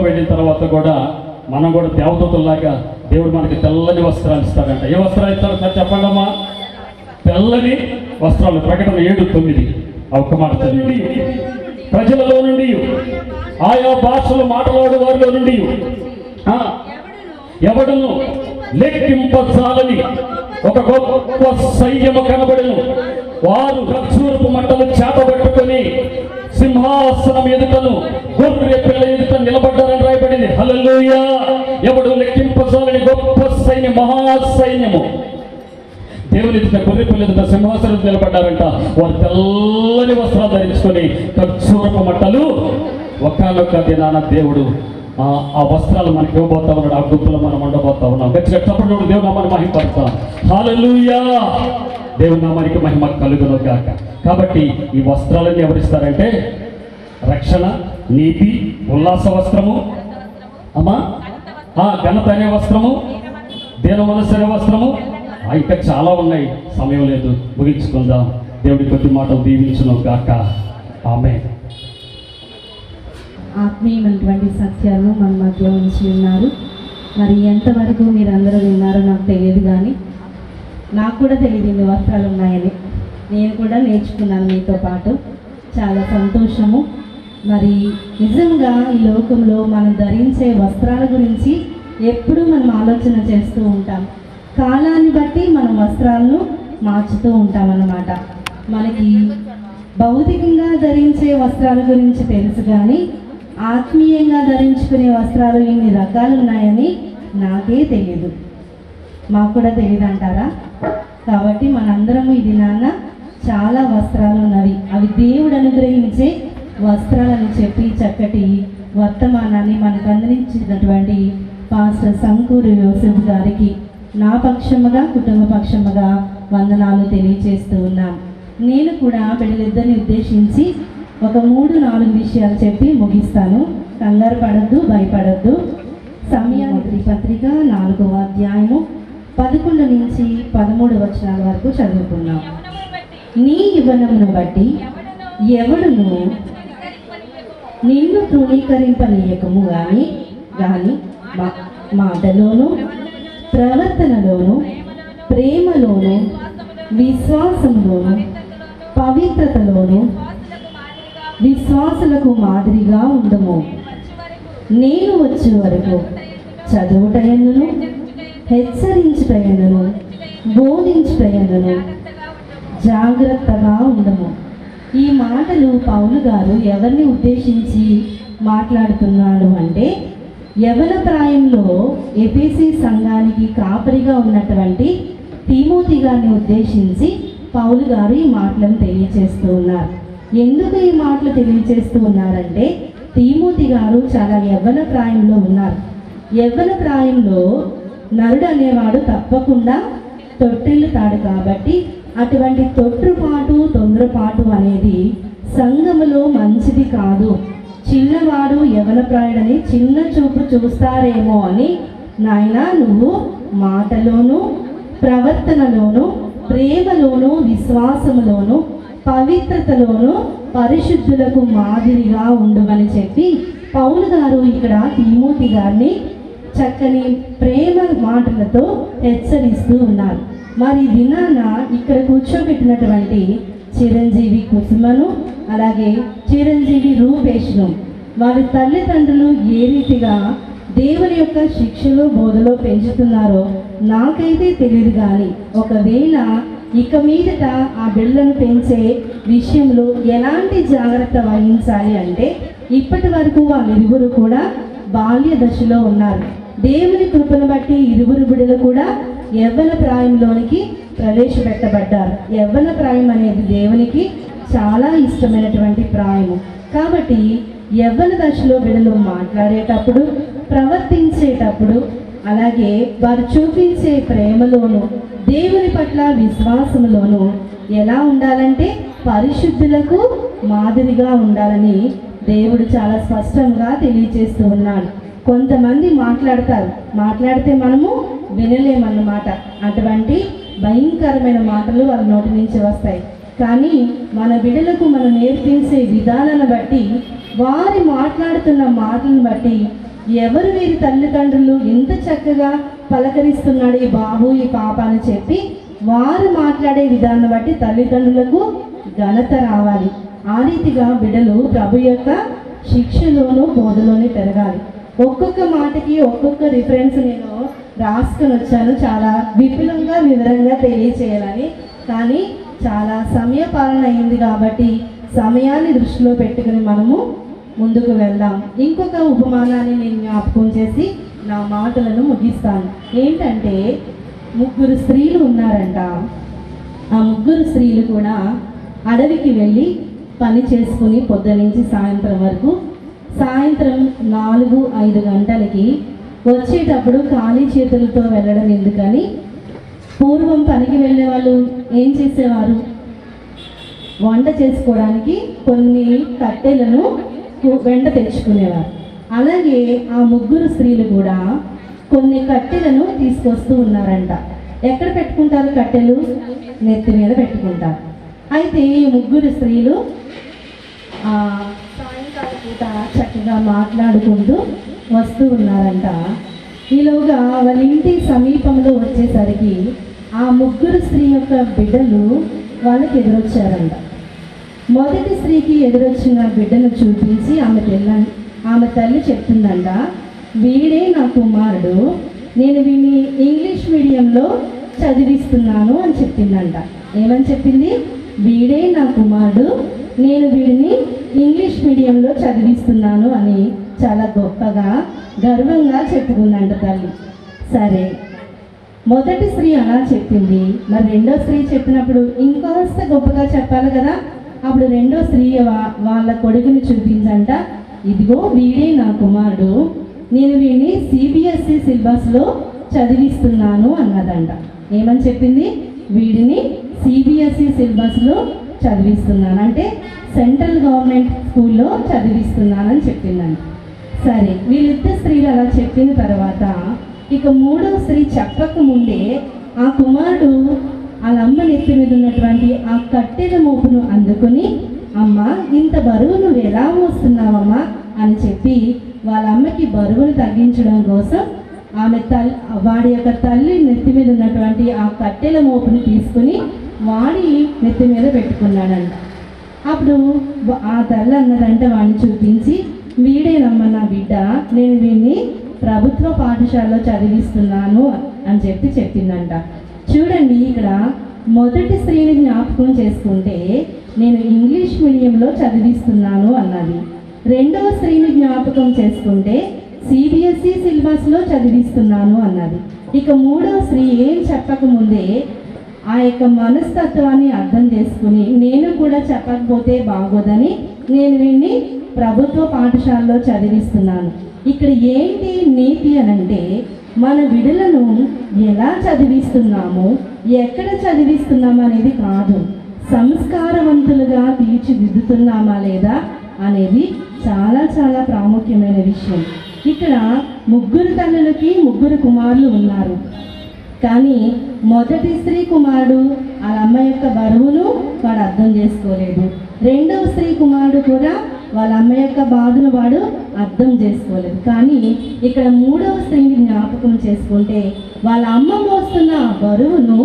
Speaker 1: వెళ్ళిన తర్వాత కూడా మనం కూడా దేవదూతల్లాగా దేవుడు మనకి తెల్లని వస్త్రాలు ఇస్తాడంట. ఏ వస్త్రాలు ఇస్తారో సార్ చెప్పండి అమ్మా. తెల్లని వస్త్రాలు. ప్రకటన 7:9 ఒక్క మాట చదివి, ప్రజలలో నుండి ఆయా భాషలు మాట్లాడే వారిలో నుండి ఎవడును లెక్కింపజాలని ఒక గొప్ప సైన్యము కనబడను. వారు ఖర్జూరపు మంటలు చేతబట్టుకొని సింహాసనం ఎదుటను గొర్రె పిల్ల ఎదుట నిలబడ్డారని రాయబడింది. హల్లెలూయా. ఎవడు లెక్కింపజాలని గొప్ప సైన్యం, మహాసైన్యము దేవుని ఎదుట గొర్రె పిల్ల ఎదుట సింహాసనం నిలబడ్డారంట. వారు తెల్లని వస్త్రాలు ధరించుకొని ఖర్జూరపు మంటలు. ఒకానొక దినాన దేవుడు ఆ వస్త్రాలు మనకి ఇవ్వబోతా ఉన్నాడు. ఆ గుంపులో మనం ఉండబోతా ఉన్నాం. గట్టిగా చెప్పండి, దేవుడు నామాన్ని మహిమపడతాం. హల్లెలూయా. దేవుని నామానికి మహిమ కలుగును గాక. కాబట్టి ఈ వస్త్రాలన్నీ ఎవరిస్తారంటే రక్షణ, నీతి, ఉల్లాస వస్త్రము, అమ్మా ఘనత అనే వస్త్రము, దేన మనస్సు అనే వస్త్రము, ఇంకా చాలా ఉన్నాయి. సమయం లేదు, ముగించుకుందాం. దేవుడి కొద్ది మాటలు దీవించును గాక. ఆమేన్.
Speaker 2: ఆత్మీయమైనటువంటి సత్యాలను మన మధ్య ఉంచి ఉన్నారు. మరి ఎంతవరకు మీరందరూ విన్నారో నాకు తెలియదు, కానీ నాకు కూడా తెలియదు ఇన్ని వస్త్రాలు ఉన్నాయని. నేను కూడా నేర్చుకున్నాను మీతో పాటు. చాలా సంతోషము. మరి నిజంగా ఈ లోకంలో మనం ధరించే వస్త్రాల గురించి ఎప్పుడూ మనం ఆలోచన చేస్తూ ఉంటాం. కాలాన్ని బట్టి మనం వస్త్రాలను మార్చుతూ ఉంటాం అన్నమాట. మనకి భౌతికంగా ధరించే వస్త్రాల గురించి తెలుసు, కానీ ఆత్మీయంగా ధరించుకునే వస్త్రాలు ఇన్ని రకాలు ఉన్నాయని నాకే తెలియదు. మాకు కూడా తెలియదు అంటారా? కాబట్టి మనందరము ఇది నాన్న చాలా వస్త్రాలు ఉన్నవి, అవి దేవుడు అనుగ్రహించే వస్త్రాలని చెప్పి చక్కటి వర్తమానాన్ని మనకు అందించినటువంటి పాస్టర్ సంకూరు యోసేఫ్ గారికి నా పక్షముగా కుటుంబ పక్షముగా వందనాలు తెలియజేస్తూ ఉన్నాం. నేను కూడా బిడ్డలిద్దరిని ఉద్దేశించి ఒక 3-4 విషయాలు చెప్పి ముగిస్తాను. కంగారు పడద్దు, భయపడద్దు. సమయానికి పత్రిక 4వ అధ్యాయము 11 నుంచి 13 వచనాల వరకు చదువుకున్నాం. నీ యవ్వనమును బట్టి ఎవడును నిన్ను తృణీకరింపనీయకము గాని మాటలోను ప్రవర్తనలోను ప్రేమలోను విశ్వాసంలోను పవిత్రతలోను విశ్వాసులకు మాదిరిగా ఉండము. నేను వచ్చే వరకు చదువుటయందును హెచ్చరించుటయందును బోధించుటయందును జాగ్రత్తగా ఉండము. ఈ మాటలు పౌలు గారు ఎవరిని ఉద్దేశించి మాట్లాడుతున్నాడు అంటే, యవ్వన ప్రాయంలో ఎఫెసీ సంఘానికి కాపరిగా ఉన్నటువంటి తిమోతి గారిని ఉద్దేశించి పౌలు గారు ఈ మాటలను తెలియచేస్తూ ఉన్నారు. ఎందుకు ఈ మాటలు తెలియచేస్తూ ఉన్నారంటే, తిమోతి గారు చాలా యవ్వన ప్రాయంలో ఉన్నారు. యవ్వన ప్రాయంలో నరుడు అనేవాడు తప్పకుండా తొట్టిల్లుతాడు. కాబట్టి అటువంటి తొందరపాటు అనేది సంఘములో మంచిది కాదు. చిన్నవాడు యవ్వనప్రాయుడని చిన్న చూపు చూస్తారేమో అని, నాయనా నువ్వు మాటలోను ప్రవర్తనలోను ప్రేమలోను విశ్వాసములోను పవిత్రతలోను పరిశుద్ధులకు మాదిరిగా ఉండుమని చెప్పి పౌలు గారు ఇక్కడ తిమోతి గారిని చక్కని ప్రేమ మాటలతో హెచ్చరిస్తూ ఉన్నారు. మరి దినాన ఇక్కడ కూర్చోబెట్టినటువంటి చిరంజీవి కుసుమను, అలాగే చిరంజీవి రూపేష్ను వారి తల్లిదండ్రులు ఏ రీతిగా దేవుని యొక్క శిక్షలో బోధలో పెంచుతున్నారో నాకైతే తెలియదు. కానీ ఒకవేళ ఇక మీదట ఆ బిడ్డలను పెంచే విషయంలో ఎలాంటి జాగ్రత్త వహించాలి అంటే, ఇప్పటి వరకు వాళ్ళిరువురు కూడా బాల్య దశలో ఉన్నారు. దేవుని కృపను బట్టి ఇరువురు బిడ్డలు కూడా యవ్వన ప్రాయంలోనికి ప్రవేశపెట్టబడ్డారు. యవ్వన ప్రాయం అనేది దేవునికి చాలా ఇష్టమైనటువంటి ప్రాయము. కాబట్టి యవ్వన దశలో బిడ్డలు మాట్లాడేటప్పుడు, ప్రవర్తించేటప్పుడు, అలాగే వారు చూపించే ప్రేమలోను దేవుని పట్ల విశ్వాసములోను ఎలా ఉండాలంటే పరిశుద్ధులకు మాదిరిగా ఉండాలని దేవుడు చాలా స్పష్టంగా తెలియజేస్తూ ఉన్నాడు. కొంతమంది మాట్లాడితే మనము వినలేమన్నమాట. అటువంటి భయంకరమైన మాటలు వాళ్ళ నోటి నుంచి వస్తాయి. కానీ మన బిడ్డలకు మనం నేర్పించే విధానాన్ని బట్టి, వారి మాట్లాడుతున్న మాటలను బట్టి, ఎవరు వీరి తల్లిదండ్రులు ఎంత చక్కగా పలకరిస్తున్నాడు ఈ బాబు ఈ పాప అని చెప్పి వారు మాట్లాడే విధానం బట్టి తల్లిదండ్రులకు ఘనత రావాలి. ఆ రీతిగా బిడ్డలు ప్రభు యొక్క శిక్షలోను బోధలోనే పెరగాలి. ఒక్కొక్క మాటకి ఒక్కొక్క రిఫరెన్స్ నేను రాసుకొని వచ్చాను, చాలా విపులంగా వివరంగా తెలియచేయాలని. కానీ చాలా సమయపాలన అయింది కాబట్టి సమయాన్ని దృష్టిలో పెట్టుకుని మనము ముందుకు వెళ్దాం. ఇంకొక ఉపమానాన్ని నేను జ్ఞాపకం చేసి నా మాటలను ముగిస్తాను. ఏంటంటే, 3 స్త్రీలు ఉన్నారంట. ఆ 3 స్త్రీలు కూడా అడవికి వెళ్ళి పని చేసుకుని పొద్దునుంచి సాయంత్రం వరకు, సాయంత్రం 4-5 గంటలకి వచ్చేటప్పుడు ఖాళీ చేతులతో వెళ్ళడం ఎందుకని, పూర్వం పనికి వెళ్ళే వాళ్ళు ఏం చేసేవారు, వంట చేసుకోవడానికి కొన్ని కట్టెలను వెంట తెచ్చుకునేవారు. అలాగే ఆ 3 స్త్రీలు కూడా కొన్ని కట్టెలను తీసుకొస్తూ ఉన్నారంట. ఎక్కడ పెట్టుకుంటారు కట్టెలు? నెత్తి మీద పెట్టుకుంటారు. అయితే ఈ 3 స్త్రీలు సాయంకాలం పూట చక్కగా మాట్లాడుకుంటూ వస్తూ ఉన్నారంట. ఈలోగా వాళ్ళ ఇంటి సమీపంలో వచ్చేసరికి ఆ 3 స్త్రీ యొక్క బిడ్డలు వాళ్ళకి ఎదురొచ్చారంట. మొదటి స్త్రీకి ఎదురొచ్చిన బిడ్డను చూపించి ఆమె తల్లి చెప్తుందంట, వీడే నా కుమారుడు, నేను వీడిని ఇంగ్లీష్ మీడియంలో చదివిస్తున్నాను అని చెప్పిందంట. ఏమని చెప్పింది? వీడే నా కుమారుడు, నేను వీడిని ఇంగ్లీష్ మీడియంలో చదివిస్తున్నాను అని చాలా గొప్పగా గర్వంగా చెప్పుకుందంట తల్లి. సరే, మొదటి స్త్రీ అలా చెప్పింది, మరి రెండో స్త్రీ చెప్పినప్పుడు ఇంకాస్త గొప్పగా చెప్పాలి కదా. అప్పుడు రెండో స్త్రీ వాళ్ళ కొడుకుని చూపించంట, ఇదిగో వీడే నా కుమారుడు, నేను వీడిని సిబిఎస్ఈ సిలబస్లో చదివిస్తున్నాను అన్నదంట. ఏమని చెప్పింది? వీడిని సిబిఎస్ఈ సిలబస్లో చదివిస్తున్నాను, అంటే సెంట్రల్ గవర్నమెంట్ స్కూల్లో చదివిస్తున్నానని చెప్పిందంట. సరే, వీళ్ళిద్దరు స్త్రీలు అలా చెప్పిన తర్వాత ఇక మూడవ స్త్రీ చెప్పక ముందే ఆ కుమారుడు వాళ్ళ అమ్మ నెత్తి మీద ఉన్నటువంటి ఆ కట్టెల మోపును అందుకుని, అమ్మ ఇంత బరువు నువ్వు ఎలా మోస్తున్నావమ్మా అని చెప్పి వాళ్ళ అమ్మకి బరువును తగ్గించడం కోసం వాడి యొక్క తల్లి నెత్తి మీద ఉన్నటువంటి ఆ కట్టెల మోపుని తీసుకుని వాడి నెత్తి మీద పెట్టుకున్నాడంట. అప్పుడు ఆ తల్లి అన్నదంటే వాడిని చూపించి, వీడేనమ్మ నా బిడ్డ, నేను వీడిని ప్రభుత్వ పాఠశాలలో చదివిస్తున్నాను అని చెప్పిందంట. చూడండి, ఇక్కడ మొదటి స్త్రీని జ్ఞాపకం చేసుకుంటే నేను ఇంగ్లీష్ మీడియంలో చదివిస్తున్నాను అన్నది. రెండవ స్త్రీని జ్ఞాపకం చేసుకుంటే సిబిఎస్ఈ సిలబస్లో చదివిస్తున్నాను అన్నది. ఇక మూడవ స్త్రీ ఏం చెప్పకముందే ఆ యొక్క మనస్తత్వాన్ని అర్థం చేసుకుని, నేను కూడా చెప్పకపోతే బాగోదని నేను వీడిని ప్రభుత్వ పాఠశాలలో చదివిస్తున్నాను. ఇక్కడ ఏంటి నీతి అనంటే, మన బిడ్డలను ఎలా చదివిస్తున్నాము, ఎక్కడ చదివిస్తున్నాము అనేది కాదు, సంస్కారవంతులుగా తీర్చిదిద్దుతున్నామా లేదా అనేది చాలా చాలా ప్రాముఖ్యమైన విషయం. ఇక్కడ ముగ్గురు తల్లులకి ముగ్గురు కుమారులు ఉన్నారు. కానీ మొదటి స్త్రీ కుమారుడు వాళ్ళ అమ్మ యొక్క బరువును వాడు అర్థం చేసుకోలేదు. రెండవ స్త్రీ కుమారుడు కూడా వాళ్ళ అమ్మ యొక్క బాధను వాడు అర్థం చేసుకోలేదు. కానీ ఇక్కడ మూడవ స్త్రీని జ్ఞాపకం చేసుకుంటే వాళ్ళ అమ్మ మోస్తున్న బరువును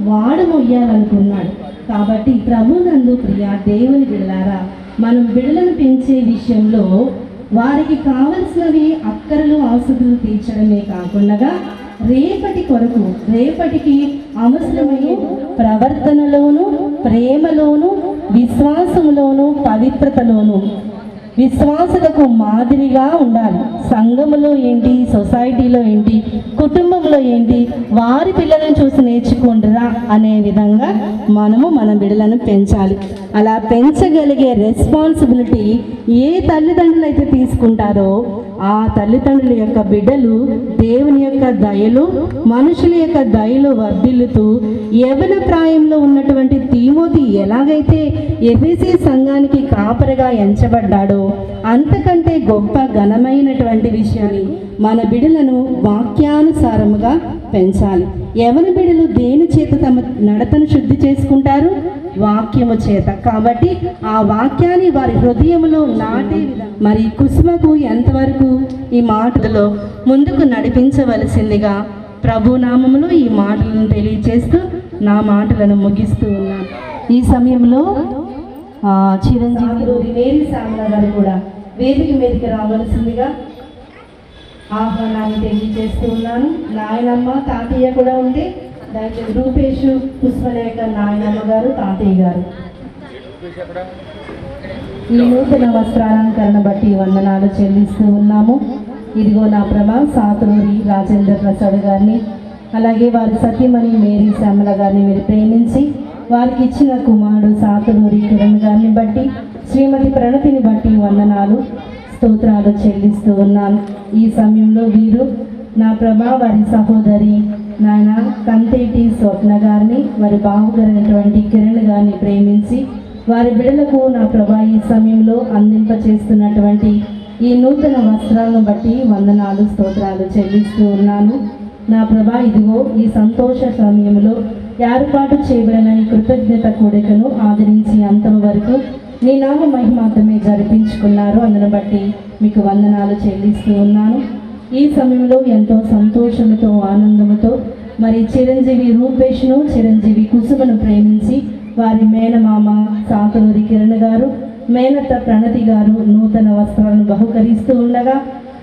Speaker 2: వాడు మొయ్యాలనుకున్నాడు. కాబట్టి ప్రభునందు ప్రియ దేవుని బిడ్డలారా, మనం బిడ్డలను పెంచే విషయంలో వారికి కావలసినవి అక్కరలు అవసరాలు తీర్చడమే కాకుండా రేపటి కొరకు, రేపటికి అవసరమయ్యే ప్రవర్తనలోను, ప్రేమలోను, విశ్వాసంలోను, పవిత్రతలోను విశ్వాసులకు మాదిరిగా ఉండాలి. సంఘములో ఏంటి, సొసైటీలో ఏంటి, కుటుంబంలో ఏంటి, వారి పిల్లలను చూసి నేర్చుకుంటురా అనే విధంగా మనము మన బిడ్డలను పెంచాలి. అలా పెంచగలిగే రెస్పాన్సిబిలిటీ ఏ తల్లిదండ్రులు అయితే తీసుకుంటారో ఆ తల్లిదండ్రుల యొక్క బిడ్డలు దేవుని యొక్క దయలు, మనుషుల యొక్క దయలు వర్ధిల్లుతూ యవ్వన ప్రాయంలో ఉన్నటువంటి తిమోతి ఎలాగైతే ఎఫెసీ సంఘానికి కాపరిగా ఎంచబడ్డాడో అంతకంటే గొప్ప ఘనమైనటువంటి విషయాన్ని మన బిడ్డలను వాక్యానుసారముగా పెంచాలి. ఎవరి బిడ్డలు దేని చేత తమ నడతను శుద్ధి చేసుకుంటారు? వాక్యము చేత. కాబట్టి ఆ వాక్యాన్ని వారి హృదయంలో నాటే మరి కుసుమకు ఎంతవరకు ఈ మాటలో ముందుకు నడిపించవలసిందిగా ప్రభునామములో ఈ మాటలను తెలియజేస్తూ నా మాటలను ముగిస్తూ ఉన్నాను. ఈ సమయంలో చిరంజీవి మేరీ శ్యామల గారు కూడా వేదిక మీదకి రావాల్సిందిగా ఆహ్వానాన్ని తెలియజేస్తూ ఉన్నాను. నాయనమ్మ, తాతయ్య కూడా ఉంటే దయచేసి రూపేష్, పుష్పలేఖ, నాయనమ్మ గారు, తాతయ్య గారు ఈ నూతన వస్త్రాలంకరణ బట్టి వందనాలు చెల్లిస్తూ ఉన్నాము. ఇదిగో నా ప్రభా సాతులూరి రాజేంద్ర ప్రసాద్ గారిని, అలాగే వారి సతీమణి మేరీ శ్యామల గారిని మీరు ప్రేమించి వారికి ఇచ్చిన కుమారుడు సాతులూరి కిరణ్ గారిని బట్టి, శ్రీమతి ప్రణతిని బట్టి వందనాలు స్తోత్రాలు చెల్లిస్తూ ఉన్నాను. ఈ సమయంలో వీరు నా ప్రభా వారి సహోదరి నాయన కంతేటి స్వప్న గారిని, వారి బావగారైనటువంటి కిరణ్ గారిని ప్రేమించి వారి బిడ్డలకు నా ప్రభా ఈ సమయంలో అందింపచేస్తున్నటువంటి ఈ నూతన వస్త్రాలను బట్టి వందనాలు స్తోత్రాలు చెల్లిస్తూ ఉన్నాను. నా ప్రభా ఇదిగో ఈ సంతోష సమయంలో ఏర్పాటు చేయబడిన ఈ కృతజ్ఞత కూడికను ఆదరించి అంతం వరకు నీ నామ మహిమాతమే జరిపించుకున్నారు. అందును బట్టి మీకు వందనాలు చెల్లిస్తూ ఉన్నాను. ఈ సమయంలో ఎంతో సంతోషంతో ఆనందంతో మరి చిరంజీవి రూపేష్ను, చిరంజీవి కుసుమను ప్రేమించి వారి మేనమామ సాతులూరి కిరణ్ గారు, మేనత్త ప్రణతి గారు నూతన వస్త్రాలను బహుకరిస్తూ ఉండగా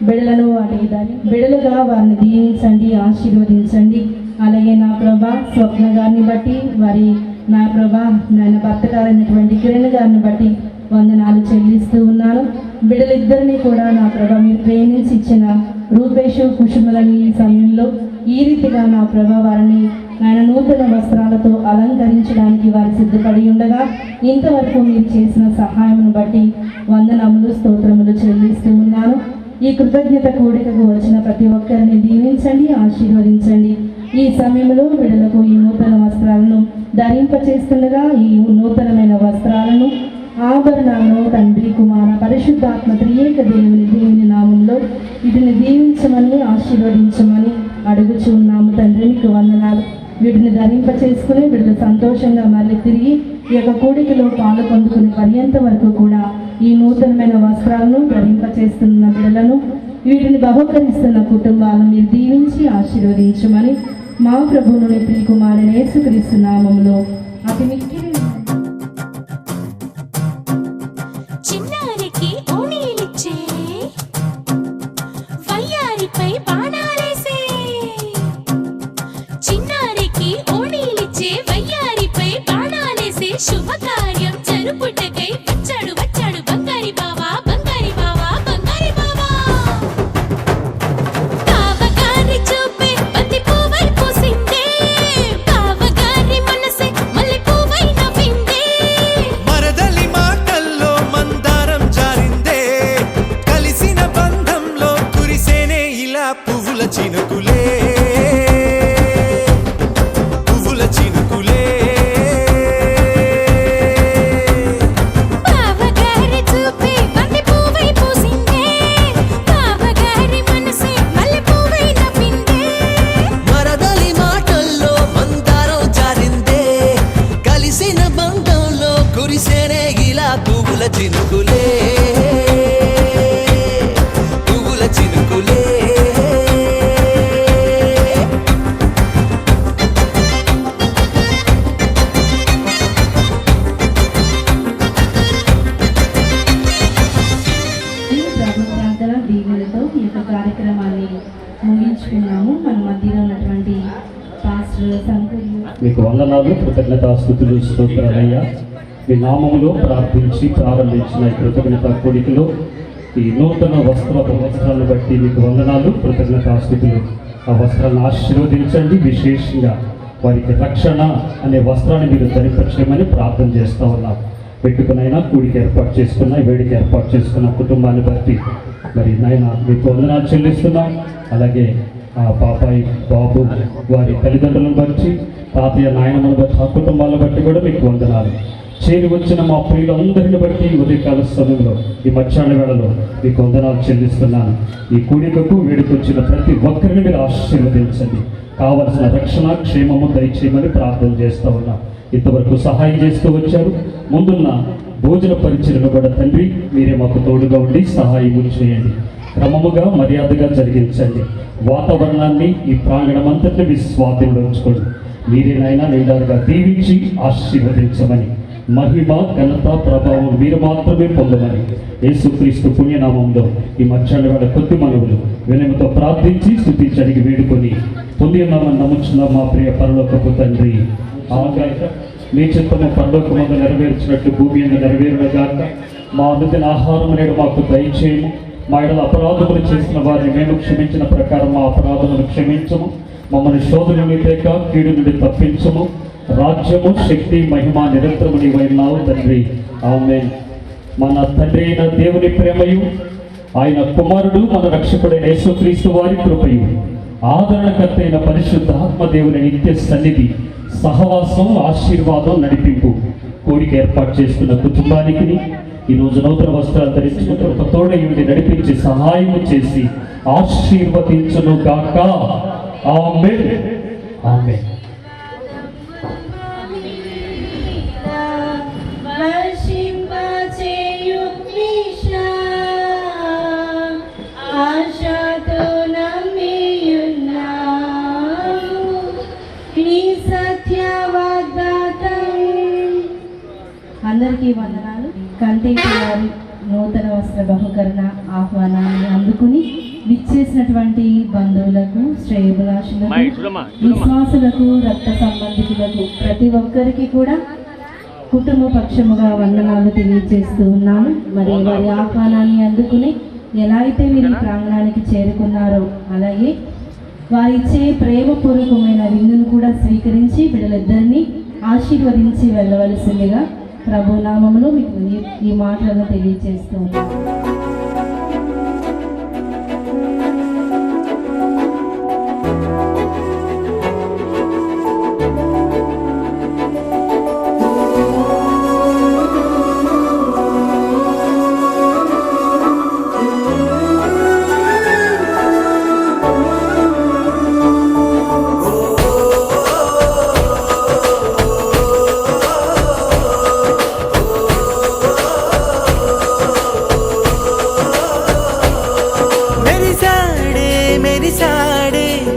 Speaker 2: బిడలను అడిగిదాన్ని బిడలుగా వారిని దీవించండి, ఆశీర్వదించండి. అలాగే నా ప్రభా స్వప్న గారిని బట్టి వారి నా ప్రభా నాయన భర్త గారైనటువంటి కిరణ్ గారిని బట్టి వందనాలు చెల్లిస్తూ ఉన్నాను. బిడ్డలిద్దరినీ కూడా నా ప్రభా మీరు ప్రేమించి ఇచ్చిన రూపేష్ కుసుమలని ఈ సమయంలో ఈ రీతిగా నా ప్రభా వారిని ఆయన నూతన వస్త్రాలతో అలంకరించడానికి వారు సిద్ధపడి ఉండగా ఇంతవరకు మీరు చేసిన సహాయమును బట్టి వందనములు స్తోత్రములు చెల్లిస్తూ ఉన్నాను. ఈ కృతజ్ఞత కూడికకు వచ్చిన ప్రతి ఒక్కరిని దీవించండి, ఆశీర్వదించండి. ఈ సమయంలో బిడ్డలకు ఈ నూతన వస్త్రాలను ధరింపచేస్తుండగా ఈ నూతనమైన వస్త్రాలను ఆభరణాలను తండ్రి కుమార పరిశుద్ధాత్మ త్రియేక దేవుని నామంలో వీటిని దీవించమని ఆశీర్వదించమని అడుగుచూ ఉన్నాము తండ్రి. మీకు వందనాలు. వీటిని ధరింపచేసుకుని వీళ్ళు సంతోషంగా మళ్ళీ తిరిగి ఈ యొక్క కూడికలో పాలు పొందుకునే పర్యంత వరకు కూడా ఈ నూతనమైన వస్త్రాలను ధరింపచేస్తున్న బిడ్డలను వీటిని బహుకరిస్తున్న కుటుంబాలను మీరు దీవించి ఆశీర్వదించమని మా ప్రభువుని ప్రియకుమారుని యేసుక్రీస్తు నామములో అతి మిక్కిలి
Speaker 4: చిన్నారికి ఓణీలిచ్చే వయ్యారిపై బాణాలేసే చిన్నారికి ఓణీలిచ్చే వయ్యారిపై బాణాలేసే శుభకార్యం జరుపుటకై వచ్చాడు వచ్చాడు బంగారి బావా బంగారి బావా బంగారి బావా బావగారి చూపే బంతి పువ్వై పూసిందే బావగారి మనసే మల్లె పువ్వై నవ్విందే
Speaker 5: మరదలి మాటల్లో మందారం జారిందే కలిసిన బంధంలో కురిసేనే ఇలా పువ్వుల చినుకులే పువ్వుల చినుకులే
Speaker 4: బావగారి చూపే బంతి పువ్వై పూసిందే బావగారి మనసే మల్లె పువ్వై నవ్విందే
Speaker 5: మరదలి మాటల్లో మందారం జారిందే కలిసిన బంధంలో కురిసేనే ఇలా పువ్వుల చినుకులే పువ్వుల చినుకులే
Speaker 2: ఈ ప్రార్థన దీవులతో ఈ యొక్క కార్యక్రమాన్ని ముగించుకున్నాము. మన మధ్యలో ఉన్నటువంటి పాస్టర్ సంకులు
Speaker 1: మీకు వందనాలు, కృతజ్ఞతాస్తుతులు, స్తోత్రాలయ్యా. మీ నామములో ప్రార్థించి ప్రారంభించిన ఈ కృతజ్ఞత కోడికలో ఈ నూతన వస్త్రాలను బట్టి మీకు వందనాలు, కృతజ్ఞతాస్తుతులు. ఆ వస్త్రాలను ఆశీర్వదించండి. విశేషంగా వారికి రక్షణ అనే వస్త్రాన్ని మీరు ధరింపచేయమని ప్రార్థన చేస్తూ ఉన్నాం. పెట్టుకునైనా కూడికి ఏర్పాటు చేసుకున్న వేడికి ఏర్పాటు చేసుకున్న కుటుంబాన్ని బట్టి మరి నాయన మీకు వందనాలు చెల్లిస్తున్నాం. అలాగే ఆ పాపాయి బాబు వారి తల్లిదండ్రులను బట్టి, తాతయ్య నాయనమ్మను బట్టి, ఆ కుటుంబాలను బట్టి కూడా మీకు వందనాలు. చేరి వచ్చిన మా ప్రియులందరిని బట్టి ఉదయకాల సమయంలో ఈ మధ్యాహ్న వేళలో మీకు వందనాలు చెల్లిస్తున్నాను. ఈ కూడికకు వేడుకొచ్చిన ప్రతి ఒక్కరిని మీరు ఆశీర్వదించండి. కావలసిన రక్షణ క్షేమము దయచేయమని ప్రార్థన చేస్తూ ఉన్నాం. ఇంతవరకు సహాయం చేస్తూ వచ్చారు. ముందున్న భోజన పరిచయను కూడా తండ్రి మీరే మాకు తోడుగా ఉండి సహాయం చేయండి. క్రమముగా మర్యాదగా జరిగించండి. వాతావరణాన్ని ఈ ప్రాంగణం అంతటిని మీ స్వాధీనంలో ఉంచుకోండి. మీరేనైనా నిండారుగా దీవించి ఆశీర్వదించమని, మహిమ ఘనత ప్రభావం మీరు మాత్రమే పొందమని యేసుక్రీస్తు పుణ్యనామంలో ఈ మధ్యాహ్న వేళ కొద్ది మనవులు వినయంతో ప్రార్థించి స్తుతించి అడిగి వేడుకొని పొంది ఉన్నామని నమ్ముచున్న మా ప్రియ పరలోకపు తండ్రి. ఆగాక మీ చిత్తము పరలోకమందు నెరవేర్చినట్టు భూమి మీద నెరవేరుగాక. మా అనుదిన ఆహారం నేడు మాకు దయచేయము. మా ఎడల అపరాధములు చేసిన వారిని మేము క్షమించిన ప్రకారం మా అపరాధములు క్షమించము. మమ్మల్ని శోధనలు తేక కీడు నుండి తప్పించము. రాజ్యము శక్తి మహిమ నిరంతరము నీవైనావు తండ్రి. ఆమేన్. మన తండ్రి అయిన దేవుని ప్రేమయు ఆయన కుమారుడు మన రక్షకుడైన యేసుక్రీస్తు వారి కృపయు ఆదరణకర్త అయిన పరిశుద్ధ ఆత్మదేవుని నిత్య సన్నిధి సహవాసం ఆశీర్వాదం నడిపింపు కోరిక ఏర్పాటు చేసుకున్న కుటుంబానికి ఈరోజు నూతన వస్త్రాలు ధరించుకుంటూ ఒక తోడయుడిని నడిపించి సహాయము చేసి ఆశీర్వదించును గాక. ఆమేన్. ఆమేన్.
Speaker 2: అందరికీ వందనాలు. కంటి వారి నూతన వస్త్ర బహుకరణ ఆహ్వానాన్ని అందుకుని విచ్చేసినటువంటి బంధువులకు, శ్రేయోభిలాషులకు, విశ్వాసులకు, రక్త సంబంధికులకు ప్రతి ఒక్కరికి కూడా కుటుంబ పక్షముగా వందనాలు తెలియజేస్తూ ఉన్నాను. మరి వారి ఆహ్వానాన్ని అందుకుని ఎలా అయితే మీరు ఈ ప్రాంగణానికి చేరుకున్నారో అలాగే వారిచ్చే ప్రేమపూర్వకమైన విందును కూడా స్వీకరించి బిడ్డలిద్దరినీ ఆశీర్వదించి వెళ్ళవలసిందిగా ప్రభు నామములో మీకు ఈ మాటలను తెలియజేస్తూ ఉన్నాను.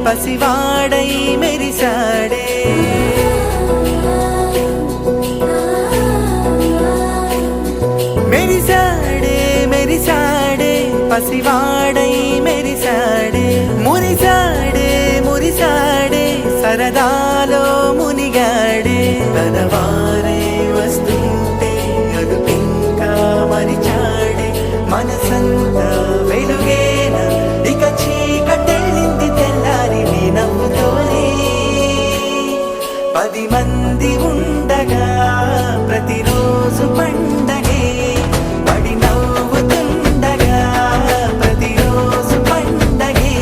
Speaker 5: పసివాడై మెరిసాడే మెరిసాడే మెరిసాడే పసివాడై మెరిసాడే మురిసాడే మురిసాడే సరదాలో మునిగాడే తనవారే వస్తుంటే అదుపింకా మరిచాడే మనసంతా వెలుగేనా ఇక చీకటెళ్ళింది తెల్లారి నీ నవ్వుతోనే 10 మంది ఉండగా ప్రతిరోజు పండగే పడి నవ్వుతుండగా ప్రతిరోజు పండగే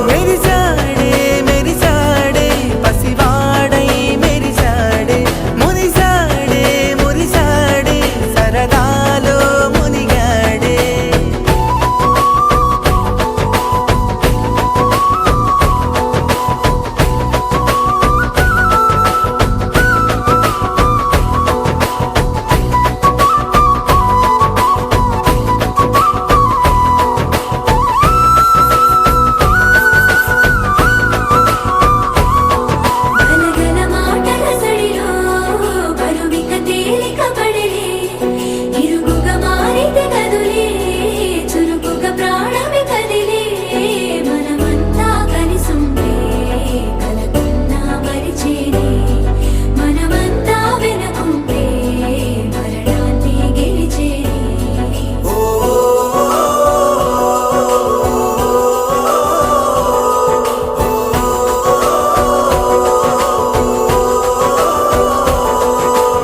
Speaker 5: మెరిసాడే మెరిసాడే పసివాడై మెరిసాడే మురిసాడే మురిసాడే సరదాలో మునిగాడే
Speaker 4: గనగన మాటల సడిలో బరువిక తేలిక పడలే ఇరుగుగా మారితే కదులే చురుకుగా ప్రాణమి కదిలే మనమంతా కలిసుండే కలకున్నా మరిచేనే మనమంతా వెనకుంటే మరణాన్ని గెలిచేనే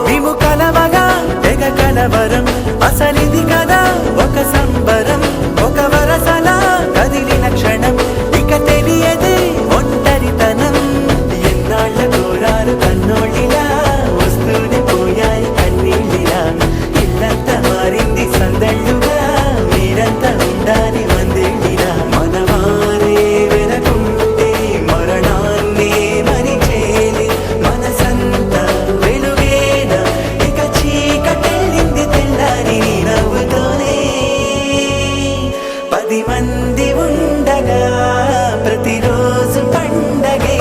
Speaker 5: మేము కలవగా తెగ కలవరం అసలిది కదా ఒక సంబరం ఒక వరసలా కదిలిన క్షణం ఇక తెలియదే ఒంటరితనం ఎన్నాళ్ళ కోరారు కన్నోళ్ళిలా వస్తూనే పోయాయి కన్నీళ్ళిలా ఇల్లంతా మారింది సందళ్ళుగా మీరంతా ఉండాలి వందేళ్ళిలా మనవారే వెనకుంటే మరణాన్ని మరిచేలి మనసంతా వెలుగేనా ఇక చీకటెళ్ళింది తెల్లారి నీ నవ్వుతోనే 10 మంది ఉండగా ప్రతిరోజు పండగే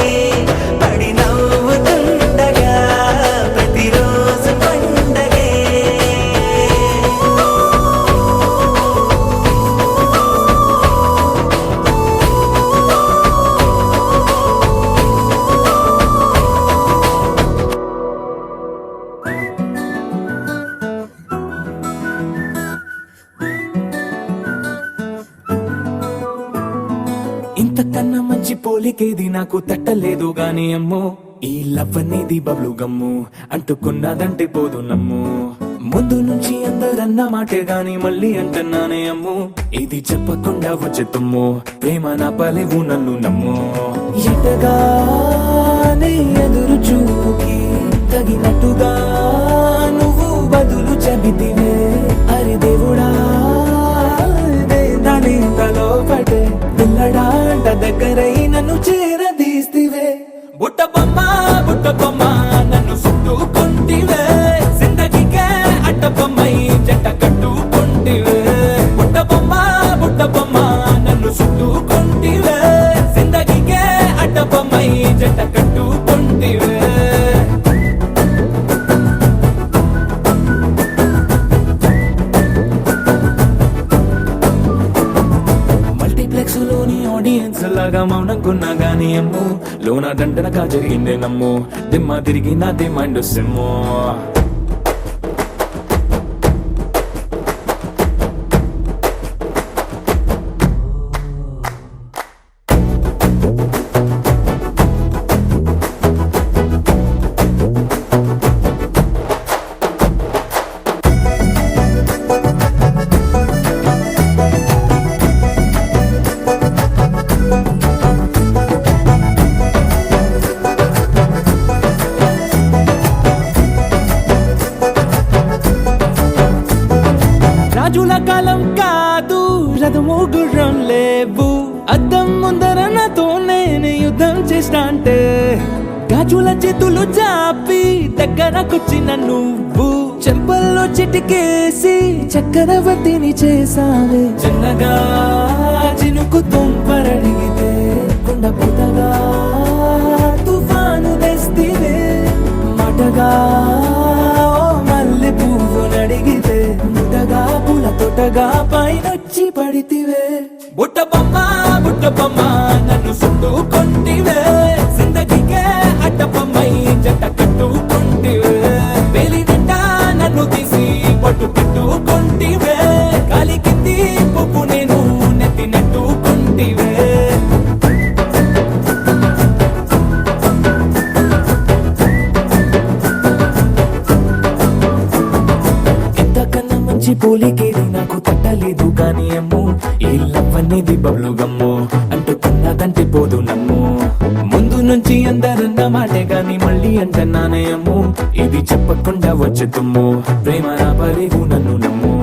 Speaker 5: పడి నవ్వుతుండగా ప్రతిరోజు పండగే ఇంతకన్నా మంచి పోలికేది నాకు తట్టలేదు గాని అమ్మో ఈ లవ్ అనేది బబ్లు గమ్ము అంటుకున్నదంటే పోదు నమ్ము ముందు నుంచి అందరన్న మాటే గాని మళ్ళీ అంటున్నానే అమ్ము ఇది చెప్పకుండా వచ్చే తుమ్ము ప్రేమ నా పలేవు నన్ను నమ్ము ఎటగానే ఎదురు చూకి తగినట్టుగా నువ్వు బదులు చెబితివే అరే దేవుడా దాని తలో పడే పిల్లడాంట దగ్గరై నన్ను చేరదీస్తివే బుట్ట బొమ్మ నన్ను చుట్టుకుంటివే జిందగీకే అట్ట బొమ్మై జంట కట్టుకుంటివే బుట్ట బొమ్మ నన్ను చుట్టుకుంటివే బండలాగా మౌనంకున్నా గానీ అమ్ము లోన దండనగా జరిగిందే నమ్ము దిమ్మ తిరిగి నాదే మైండ్ సిమ్ము రాజుల కాలం కాదు రథము గుర్రం లేవు అద్దం ముందర నాతో నేను యుద్ధం చేస్తా అంటే గాజుల చేతులు చాపి దగ్గరకొచ్చిన నువ్వు చెంపల్లో చిటికేసి చక్రవర్తిని చేసావే చిన్నగా చినుకు తుంపరడిగితే కుండ పుటగా తుఫాను తెస్తివే మాటగా మల్లె పువ్వు నడిగితే ముటగా పూల తోటగా పైనొచ్చి పడితివే బుట్ట బొమ్మ నన్ను సుట్టుకొంటివే జిందగీకే అడ్డపమ్మై జంట కట్టుకొంటివే వేలి నిండా నన్ను తీసి పట్టు పెట్టుకొంటివే గాలి కింది పువ్వు నేను నెత్తినట్టుకొంటివే పోలికేది నాకు తట్టలేదు కానీ అమ్ము ఈ లవ్ అనేది బబ్లు గమ్ము అంటుకున్నదంటే పోదు నమ్ము ముందు నుంచి అందరన్న మాటే గాని మళ్ళీ అంటున్నానే అమ్ము ఇది చెప్పకుండా వచ్చే తుమ్ము ప్రేమ నా పరివు నన్ను నమ్ము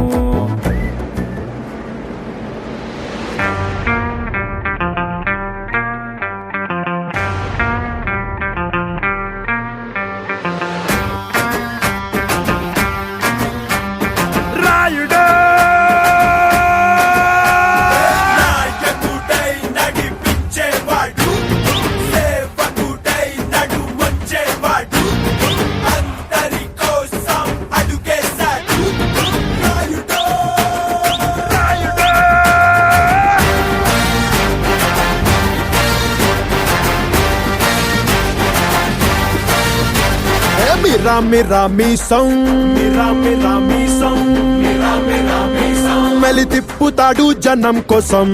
Speaker 6: మెలి తిప్పుతాడు జనం కోసం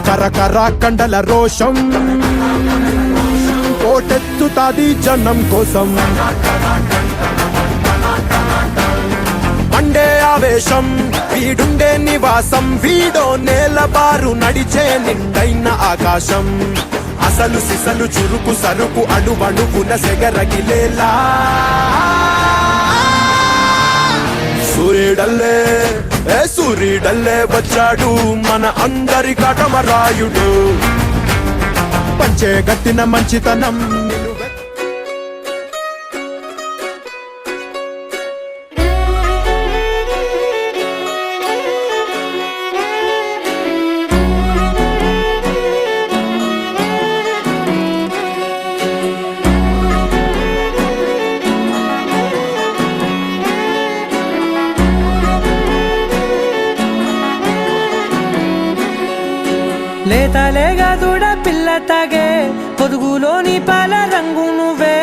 Speaker 6: కరకర కండల రోషం కోటెత్తుతాది జనం కోసం మండే ఆవేశం వీడుండే నివాసం వీడో నేలబారు నడిచే నిండైన ఆకాశం అసలు సిసలు చురుకు సరుకు అణువణువున సెగరగిలేలా సూర్యుడల్లే వచ్చాడు మన అందరి కాటమరాయుడు పంచే గట్టిన మంచితనం
Speaker 7: లేతలేగా దూడ పిల్ల తాగే పొదుగులోని పాల రంగు నువ్వే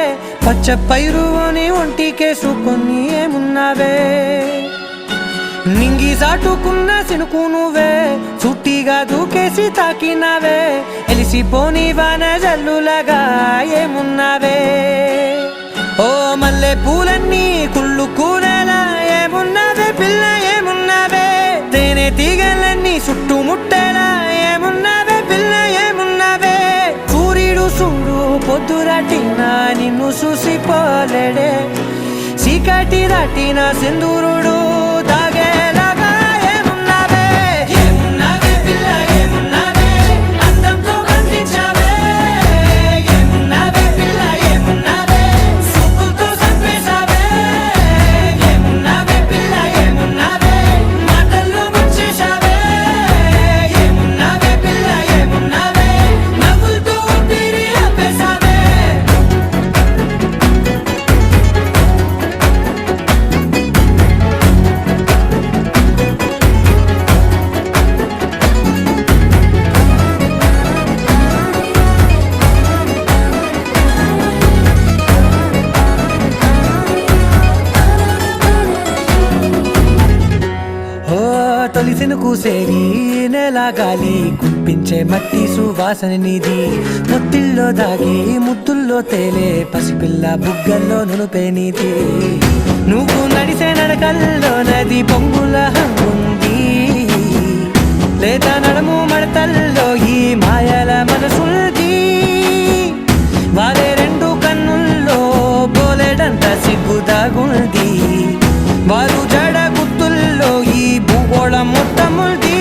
Speaker 7: పచ్చ పైరుని ఒంటికేసుకొని ఏమున్నావే నింగి సాటుకున్న సినుకు నువ్వే చుట్టిగా దూకేసి తాకినావే ఎలిసిపోని వాన జల్లులగా ఏమున్నావే ఓ మల్లె పూలన్నీ కుళ్ళు కూరలా ఏమున్నావే పిల్ల ఏమున్నావే తేనె తీగలన్నీ చుట్టుముట్టేలా ఏమున్నావే పిల్ల ఏమున్నావే సూర్యుడు చూడు పొద్దురాటిన నిన్ను చూసిపోలేడే చీకటి దాటిన సింధూరుడు తాగేలాగా ఏమున్నావే ఏమున్నావే పిల్ల ఏమున్నావే అందంతో కనిపించావే ఏమున్నావే పిల్ల ఏమున్నావే సుక్కుతో చంపేశావే ఏమున్నావే పిల్ల ఏమున్నావే మాటల్లో ముంచేశావే ఏమున్నావే పిల్ల ఏమున్నావే నవ్వులతో ఊపిరి ఆపేశావే సినుకూసేది నెల గాలి కుప్పించే మట్టి సువాసన నీది ముత్తిల్లో దాగి ముద్దుల్లో తేలే పసిపిల్ల బుగ్గల్లో నునుపే నీది నువ్వు నడిసే నడకల్లో నది పొంగుల హంగుంది లేదా నడుము మడతల్లో ఈ మాయల మనసుల్ది వారే రెండు కన్నుల్లో బోలెడంత సిగ్గుదాగుంది వారు జడ గుత్తుల్లో ఈ భూగోళం మొత్తముల్ది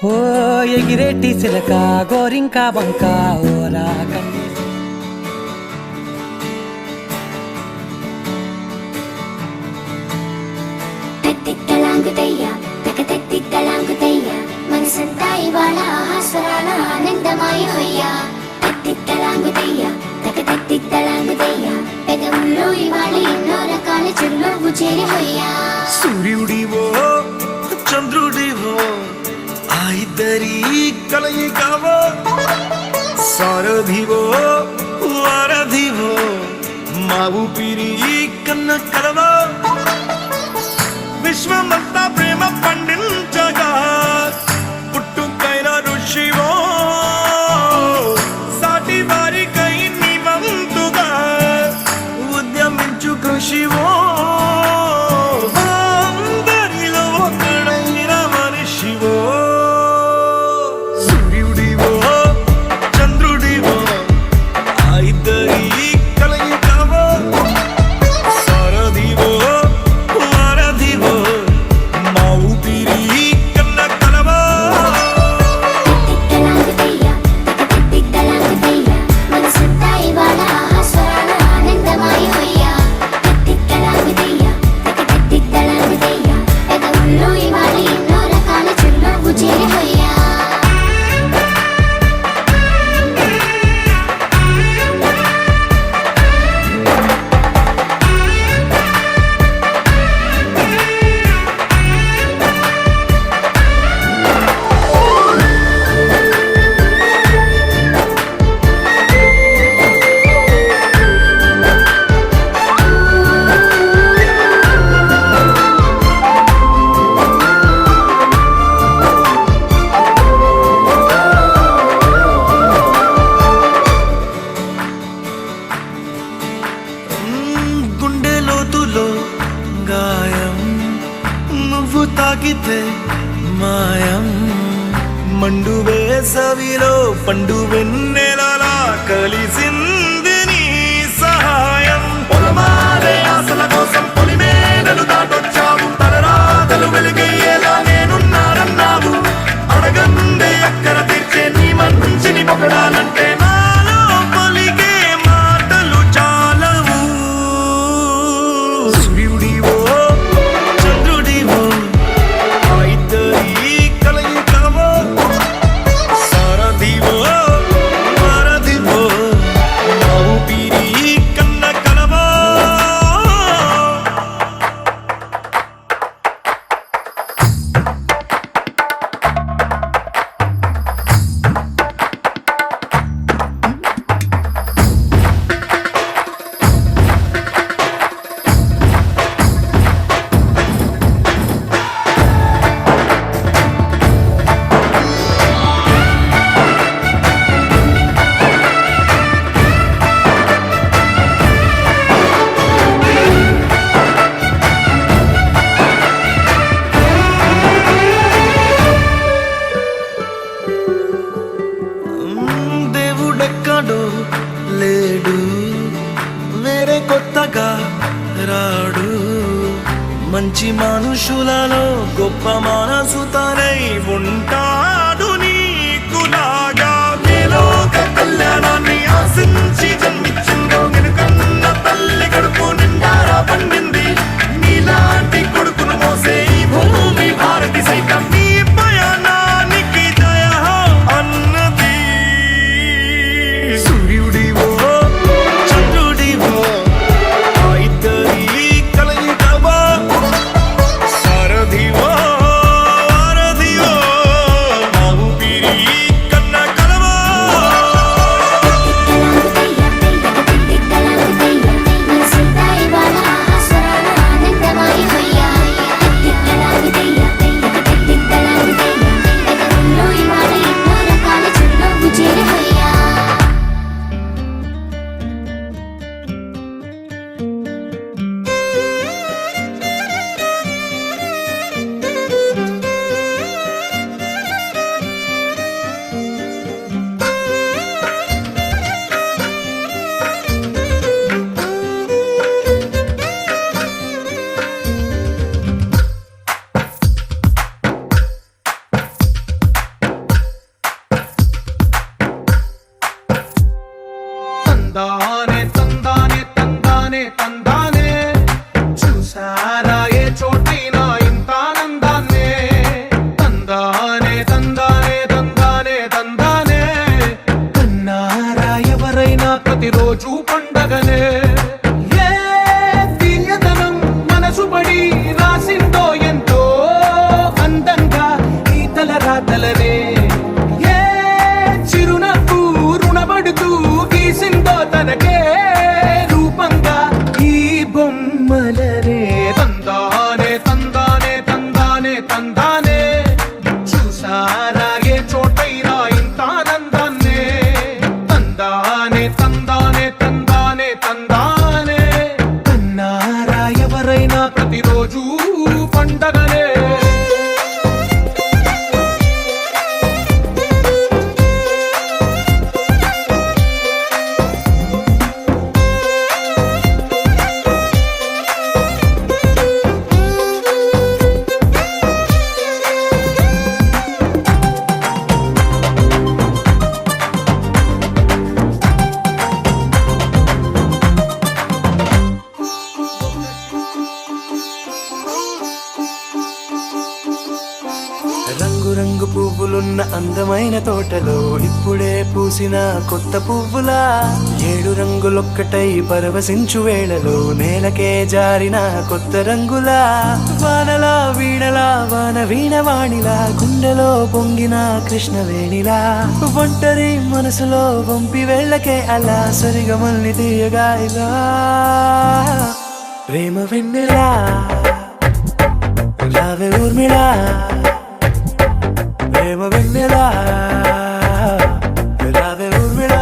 Speaker 7: ఓ ఎగిరేటి సిలక గోరింక వంక ఓరా
Speaker 4: తత్తిత్తలాంగుతయ్యా తకతత్తిత్తలాంగుతయ్యా మనసంతా ఇవాళ ఆస్వరాల ఆనందమాయ హొయ్యా తత్తిత్తలాంగుతయ్యా తకతత్తిత్తలాంగుతయ్యా పెదవుల్లో ఇవాళ ఎన్నో రకాల చిరునవ్వు చేరి హొయ్యా
Speaker 6: సూర్యుడివో చంద్రుడివో ఆ ఇద్దరి కలయికవో సారథివో వారధివో మా ఊపిరి కన్న కలవో విశ్వమంతా ప్రేమ పండించగా పుట్టుకైన ఋషివో సాటి వారికై నివంతుగా ఉద్యమించు కృషివో అందరిలో ఒకడైన మనిషివో సూర్యుడివో చంద్రుడివో ఆ ఇద్దరి కలయికవో సారథివో వారధివో మా ఊపిరి కన్న కలవో
Speaker 4: తత్తిత్తలాంగుతయ్యా తకతత్తిత్తలాంగుతయ్యా మనసంతా ఇవాళ ఆస్వరాల ఆనందమాయ హొయ్యా తత్తిత్తలాంగుతయ్యా తకతత్తిత్తలాంగుతయ్యా పెదవుల్లో ఇవాళ ఎన్నో రకాల చిరునవ్వు చేరి హొయ్యా
Speaker 6: గుండె లోతులో గాయం నువ్వు తాకితే మాయం మండు వేసవిలో పండు వెన్నెలలా కలిసింది నీ సహాయం పొలమారే ఆశల కోసం పొలిమేడలు దాటొచ్చావు తలరాతలు వెలుగయ్యేలా నేనున్నానన్నావు అడగందే అక్కర తీర్చే నీ మంచిని పొగడాలంటే నాలో పలికే మాటలు చాలవు సూర్యుడివో చంద్రుడివో ఆ ఇద్దరి కలయికవో సారథివో వారధివో మా మంచి మనుషులలో గొప్ప మనసు తనై ఉంటాడు నీకులాగా మేలోక కళ్యాణాన్ని ఆశించి జన్మించిందో వెనుకన్న తల్లి కడుపు నిండారా పండింది నీలాంటి కొడుకును మోసే ఈ భూమి భారతి సైతం నీ పయనానికి జయ అన్నది సూర్యుడివో చంద్రుడివో ఆ ఇద్దరి కలయికవా సారథివో వారధివో మా ఊపిరి కన్న కలవా
Speaker 8: తందానే తందానే తందానే తందానే చూసారా ఏ చోటైనా ఇంత ఆనందాన్నే తందానే తందానే తందానే తందానే కన్నారా ఎవరైనా ప్రతిరోజు పండగనే ఏ తీయదనం మనసు పడి రాసిందో ఎంతో అందంగా ఈ తలరాతలనే ఏ చిరునవ్వు రుణపడుతూ గీసిందో తనకే రూపంగా ఈ బొమ్మలనే తందానే తందానే తందానే తందానే చూసారా ఏ చోటైనా ఇంత ఆనందాన్నే తందానే తందానే తందానే తందానే కన్నారా ఎవరైనా ప్రతిరోజు పండగనే
Speaker 5: రంగు పువ్వులున్న అందమైన తోటలో ఇప్పుడే పూసిన కొత్త పువ్వులా 7 రంగులొక్కటై పరవశించు వేళలో నేలకే జారిన కొత్త రంగులా వానలా వీణలా వాన వీణవాణిలా గుండెలో పొంగిన కృష్ణవేణిలా ఒంటరి మనసులో వంపి వెళ్ళకే అలా సరిగమల్ని తీయగా ఇలా ప్రేమ వెన్నెలా రావే ఊర్మిళా ప్రేమ వెన్నెలా రావే ఊర్మిళా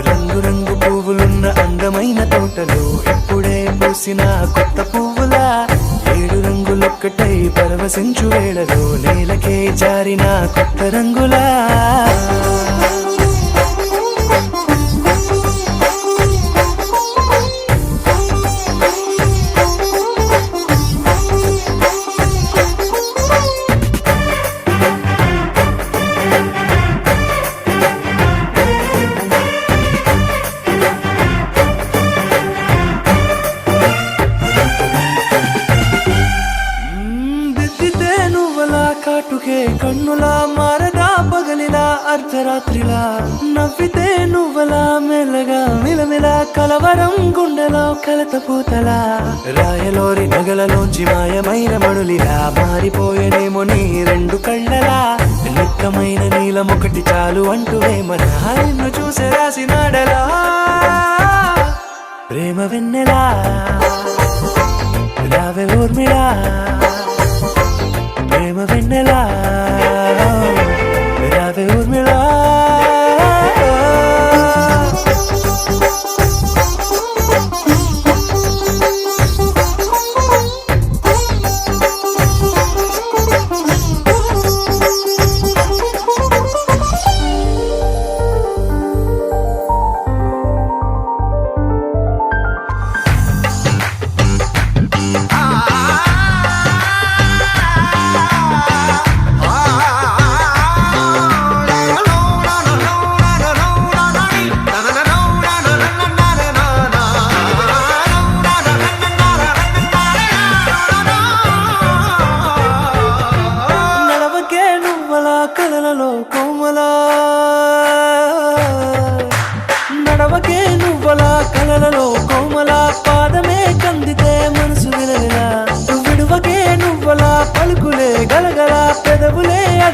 Speaker 5: రంగు రంగు పువ్వులున్న అందమైన తోటలో ఇప్పుడే పూసిన కొత్త పువ్వులా 7 రంగులొక్కటై పరవశించు వేళలో నేలకే జారిన కొత్త రంగులా కాటుకే కన్నులా మారదా పగలిలా అర్ధరాత్రిలా నవ్వితే నువ్వలా మెల్లగా మిలమిలా కలవరం గుండెలో కలత పూతలా రాయలోరి నగలలోంచి మాయమైన మణులిలా మారిపోయేనేమో నీ 2 కళ్ళలా నిక్కమైన నీలం ఒకటి చాలు అంటూ వేమనా నిన్ను చూసే రాసినాడలా ప్రేమ వెన్నెలా రావే ఊర్మిళా ప్రేమ వెన్నెలా రావే ఊర్మిళా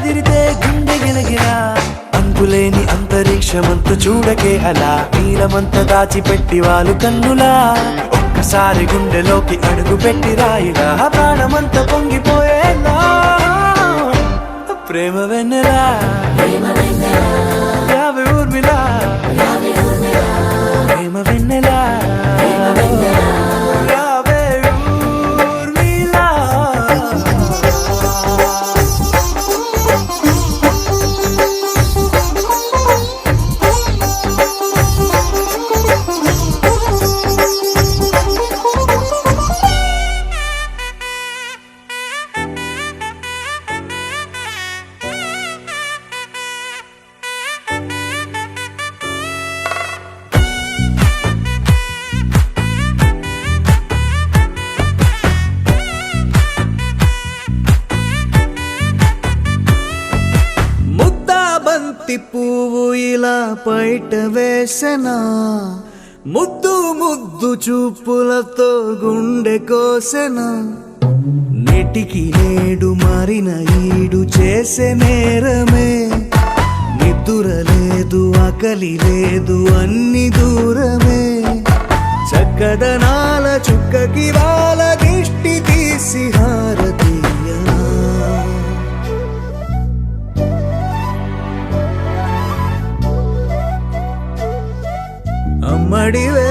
Speaker 7: అదిరితే గుండె గిలగిలా అంతులేని అంతరిక్షమంత చూడకే అలా నీలమంత దాచిపెట్టి వాళ్ళు కన్నులా ఒక్కసారి గుండెలోకి అడుగు పెట్టి రాయిలా ప్రాణమంత పొంగిపోయేలా ప్రేమ వెన్నెలా యావే ఊర్మిలా ప్రేమ వెన్నెలా యావే ఊర్మిళ.
Speaker 9: బంతి పువ్వు ఇలా బయట వేసెనా ముద్దు ముద్దు చూపులతో గుండె కోసెనా నేటికి నేడు మారిన ఈడు చేసే నేరమే నిద్ర లేదు ఆకలి లేదు అన్ని దూరమే చక్కదనాల చుక్కకి వాళ్ళ దిష్టి తీసి హారతీయనా అమ్మడివే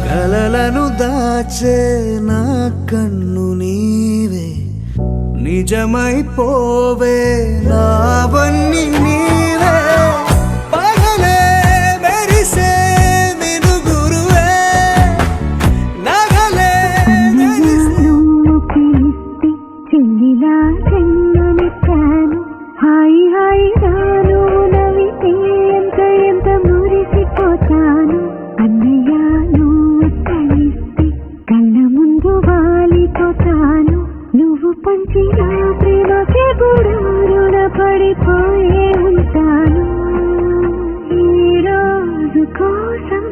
Speaker 9: కలలను దాచే నా కన్ను నీవే నిజమైపోవే నావన్నీ నీవే పగలే మెరిసే మినుగురువే నగలే
Speaker 10: చెల్లిలా చెన్నమిచ్చాను హాయి హాయి రాను నవ్వితే ఎంత ఎంత మురిసిపోతాను అన్నయ్య నువ్వు కలిస్తే కళ్ళ ముందు వాలిపోతాను నువ్వు పంచిన ప్రేమకి కూడా రుణపడిపోయే ఉంటాను ఈ రోజు కోసం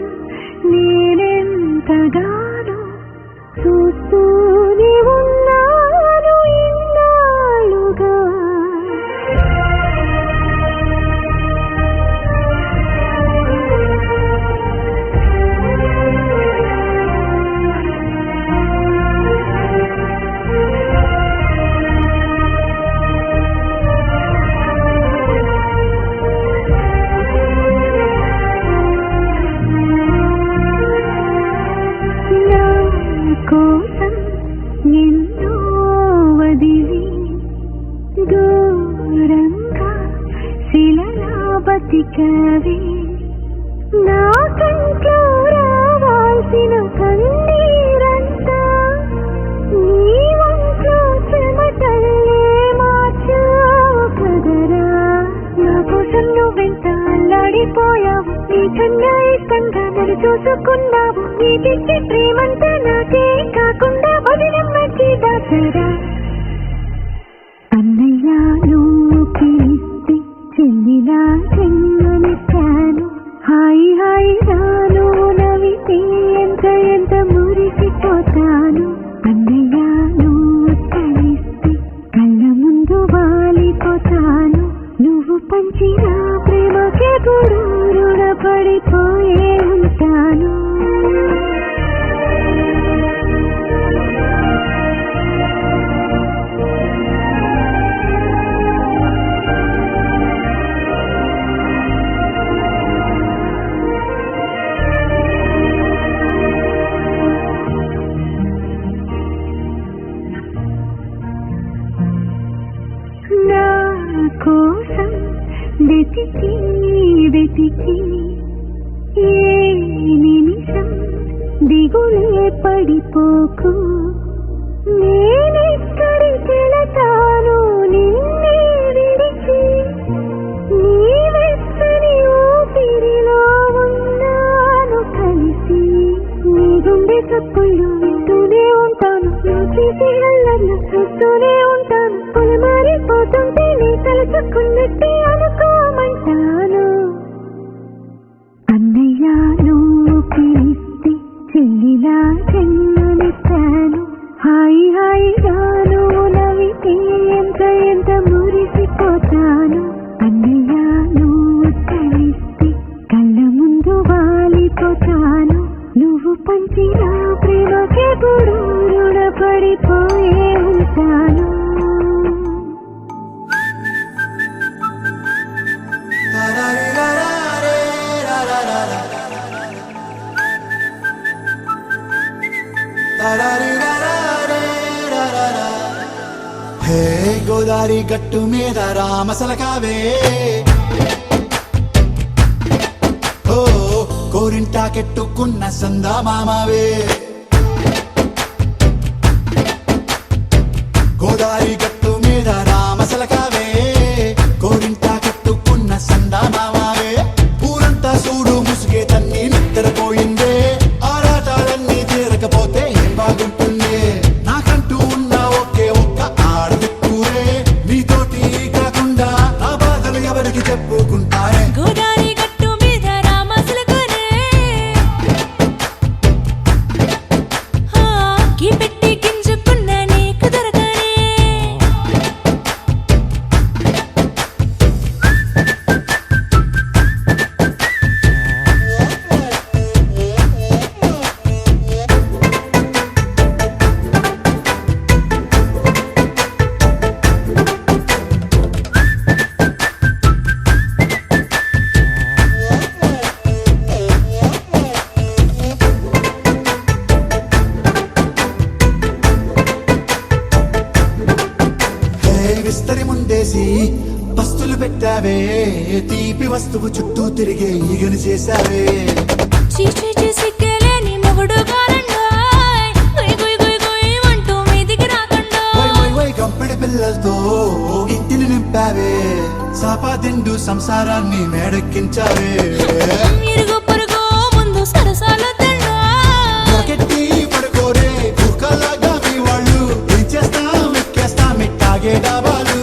Speaker 10: నేనెంతగానో చూస్తూనే ఉన్నాను ఇన్నాళ్ళుగా నా కోసం ఎన్నో వదిలి దూరంగా శిలలా బతికవి నా కంట్లో రావాల్సిన కన్నీరంతా నీ వంట్లో చెమటల్లే మార్చావు కదరా నా కోసం నువ్వెంత అల్లాడిపోయావు నీ కన్నా ఇష్టంగా నన్ను చూసుకున్నావు నీ పిచ్చి ప్రేమంతా నాకే కాకుండా వదిలమ్మకి దాసరా అన్నయ్య నువ్వు పిలిస్తే చెల్లిలా చెన్నమిచ్చాను హాయి హాయి రాను నవ్వితే ఎంత ఎంత మురిసిపోతాను అన్నయ్య నువ్వు కలిస్తే కళ్ళ ముందు వాలిపోతాను నువ్వు పంచిన ప్రేమకి కూడా రుణపడిపోయే ఉంటాను నా కోసం వెతికి వెతికి ఏ నిమిషం దిగులే పడిపోకు నేనెక్కడికెళతాను నిన్నే విడిచి నీ వెచ్చని ఊపిరిలో ఉన్నాను కలిసి నీ గుండె చప్పుళ్ళు వింటూనే ఉంటాను చేసి అల్లర్లు చూస్తూనే ఉంటాను పొలమారిపోతుంటే నీ తలుచుకున్నట్టే అనుకోమంటాను
Speaker 9: హే గోదారి గట్టు మీద రామసలకావే ఓ కోరింటాకెట్టుకున్న సందా మామావే గోదారి గట్టు మీద రామసలకావే కోరింటాకెట్టుకున్న సందా మామావే ఊరంతా చూడు ముసుగే తన్ని నిద్రపోయిందే ఆరాటాలన్నీ తీరకపోతే ఏం బాగుంటుంది నాకంటూ ఉన్న ఒకే ఒక్క ఆడదిక్కురే నీతోటి కాకుండా నా బాధలు ఎవరికి చెప్పుకుంటారే
Speaker 3: గోదారి గట్టు మీద రామసలకనే కీ పెట్టి గింజుకున్న నీకు దొరకనే
Speaker 9: హే విస్తరి ముందేసి పస్తులు పెట్టావే తీపి వస్తువు చుట్టూ తిరిగే ఈగను చేశావే
Speaker 3: చీచీ సిగ్గలేని మొగుడు కారండాయ్ గుయ్ గుయ్ గుయ్ గుయ్ అంటూ మీదికి రాకండా
Speaker 9: వై వై వై గంపెడి పిల్లలతో ఇంటిని నింపావే సాపాదిండు సంసారాన్ని మేడెక్కించావే
Speaker 3: ఇరుగు పొరుగు ముందు సరసాల తండా
Speaker 9: రాకెట్టి పడుకోరే కుక్కలాగా మీ వాళ్ళు ఏం చేస్తాం ఎక్కేస్తాం ఎట్టాగే డాబాలు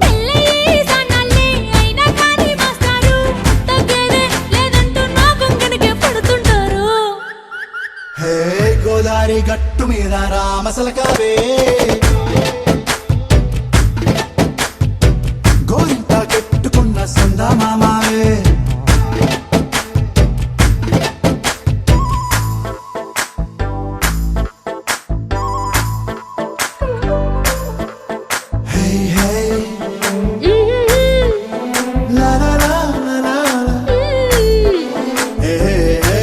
Speaker 3: పెళ్ళయి సన్నాల్ని అయినా కానీ మాస్తారు తగ్గేదే లేదంటూ నా కొంగనికే పడుతుంటారు
Speaker 9: హే గోదారి గట్టు మీద రామసలకావే గోరింట కెట్టుకున్న సందా మామావే హే హే లా లా లా లా లా లా. హే హే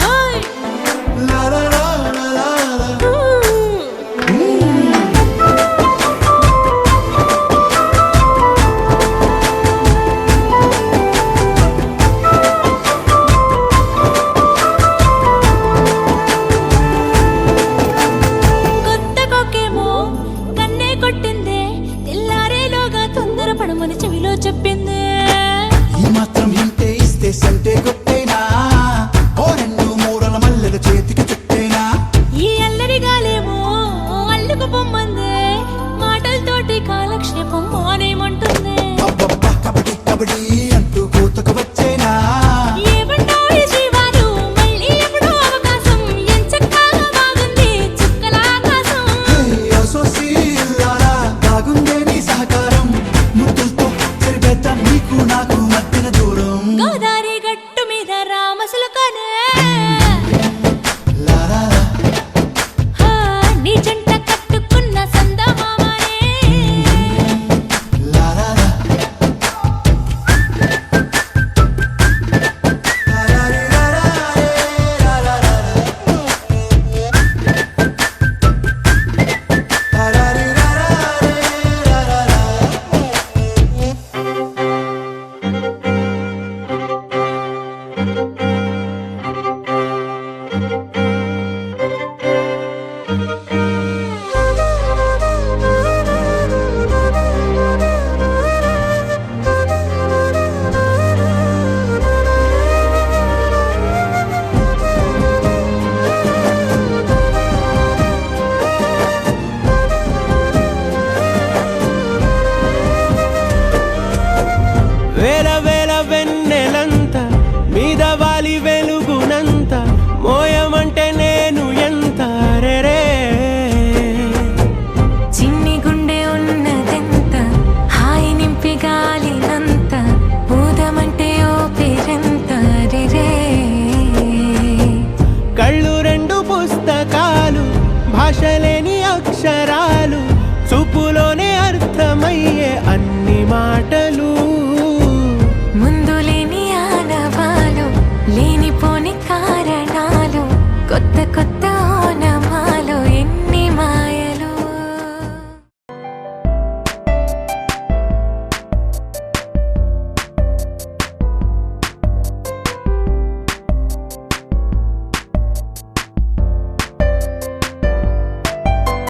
Speaker 3: హాయ్
Speaker 9: లా లా లా లా లా లా.
Speaker 3: కొత్త కొక్కేమో కన్నే కొట్టిందే తెల్లారేలోగా తొందర పడమని చెవిలో చెప్పిందే
Speaker 9: ఈ మాత్రం ఇంటే ఇస్తే సంటే కొట్టేనా ఓ రెండు మూరల మల్లెల చేతికి చుట్టేనా
Speaker 3: ఈ అల్లరి గాలేమో అల్లుకు పొమ్మందే మాటలతోటి కాలక్షేపం మానేమంటుంది
Speaker 9: అబ్బబ్బా కబడ్డీ కబడ్డీ అంటూ కూతకు వచ్చేనా
Speaker 3: ఏమంటో ఈ జీవాలు మళ్ళీ ఎప్పుడో అవకాశం ఎంచక్కా బాగుంది చుక్కల ఆకాశం
Speaker 9: హే అసోసి ఇల్లారా బాగుందే నీ సహకారం ముద్దులతో చెరిపేద్దాం నీకు నాకు మధ్యన దూరం
Speaker 3: గోదారి గట్టు మీద రామసలకనే
Speaker 9: లా లా లా.
Speaker 3: నీ జంట కట్టుకున్న సందమామనే
Speaker 9: లా లా లా. లా లా రే లా లా రే లా లా లా లా. లా లా రే లా లా రే లా లా లా.
Speaker 7: వేల వేల వెన్నెలంత మీద వాలి వెలుగునంత మోయమంటే నేను ఎంత రే
Speaker 3: చిన్ని గుండె ఉన్నదెంత హాయి నింపి గాలినంత ఊదమంటే ఓ పేరెంత రే
Speaker 7: కళ్ళు రెండు పుస్తకాలు భాషలేని అక్షరాలు చూపులోనే అర్థమయ్యే అన్ని మాటలు
Speaker 3: ముందు లేని ఆనవాలు లేనిపోని కారణాలు కొత్త కొత్త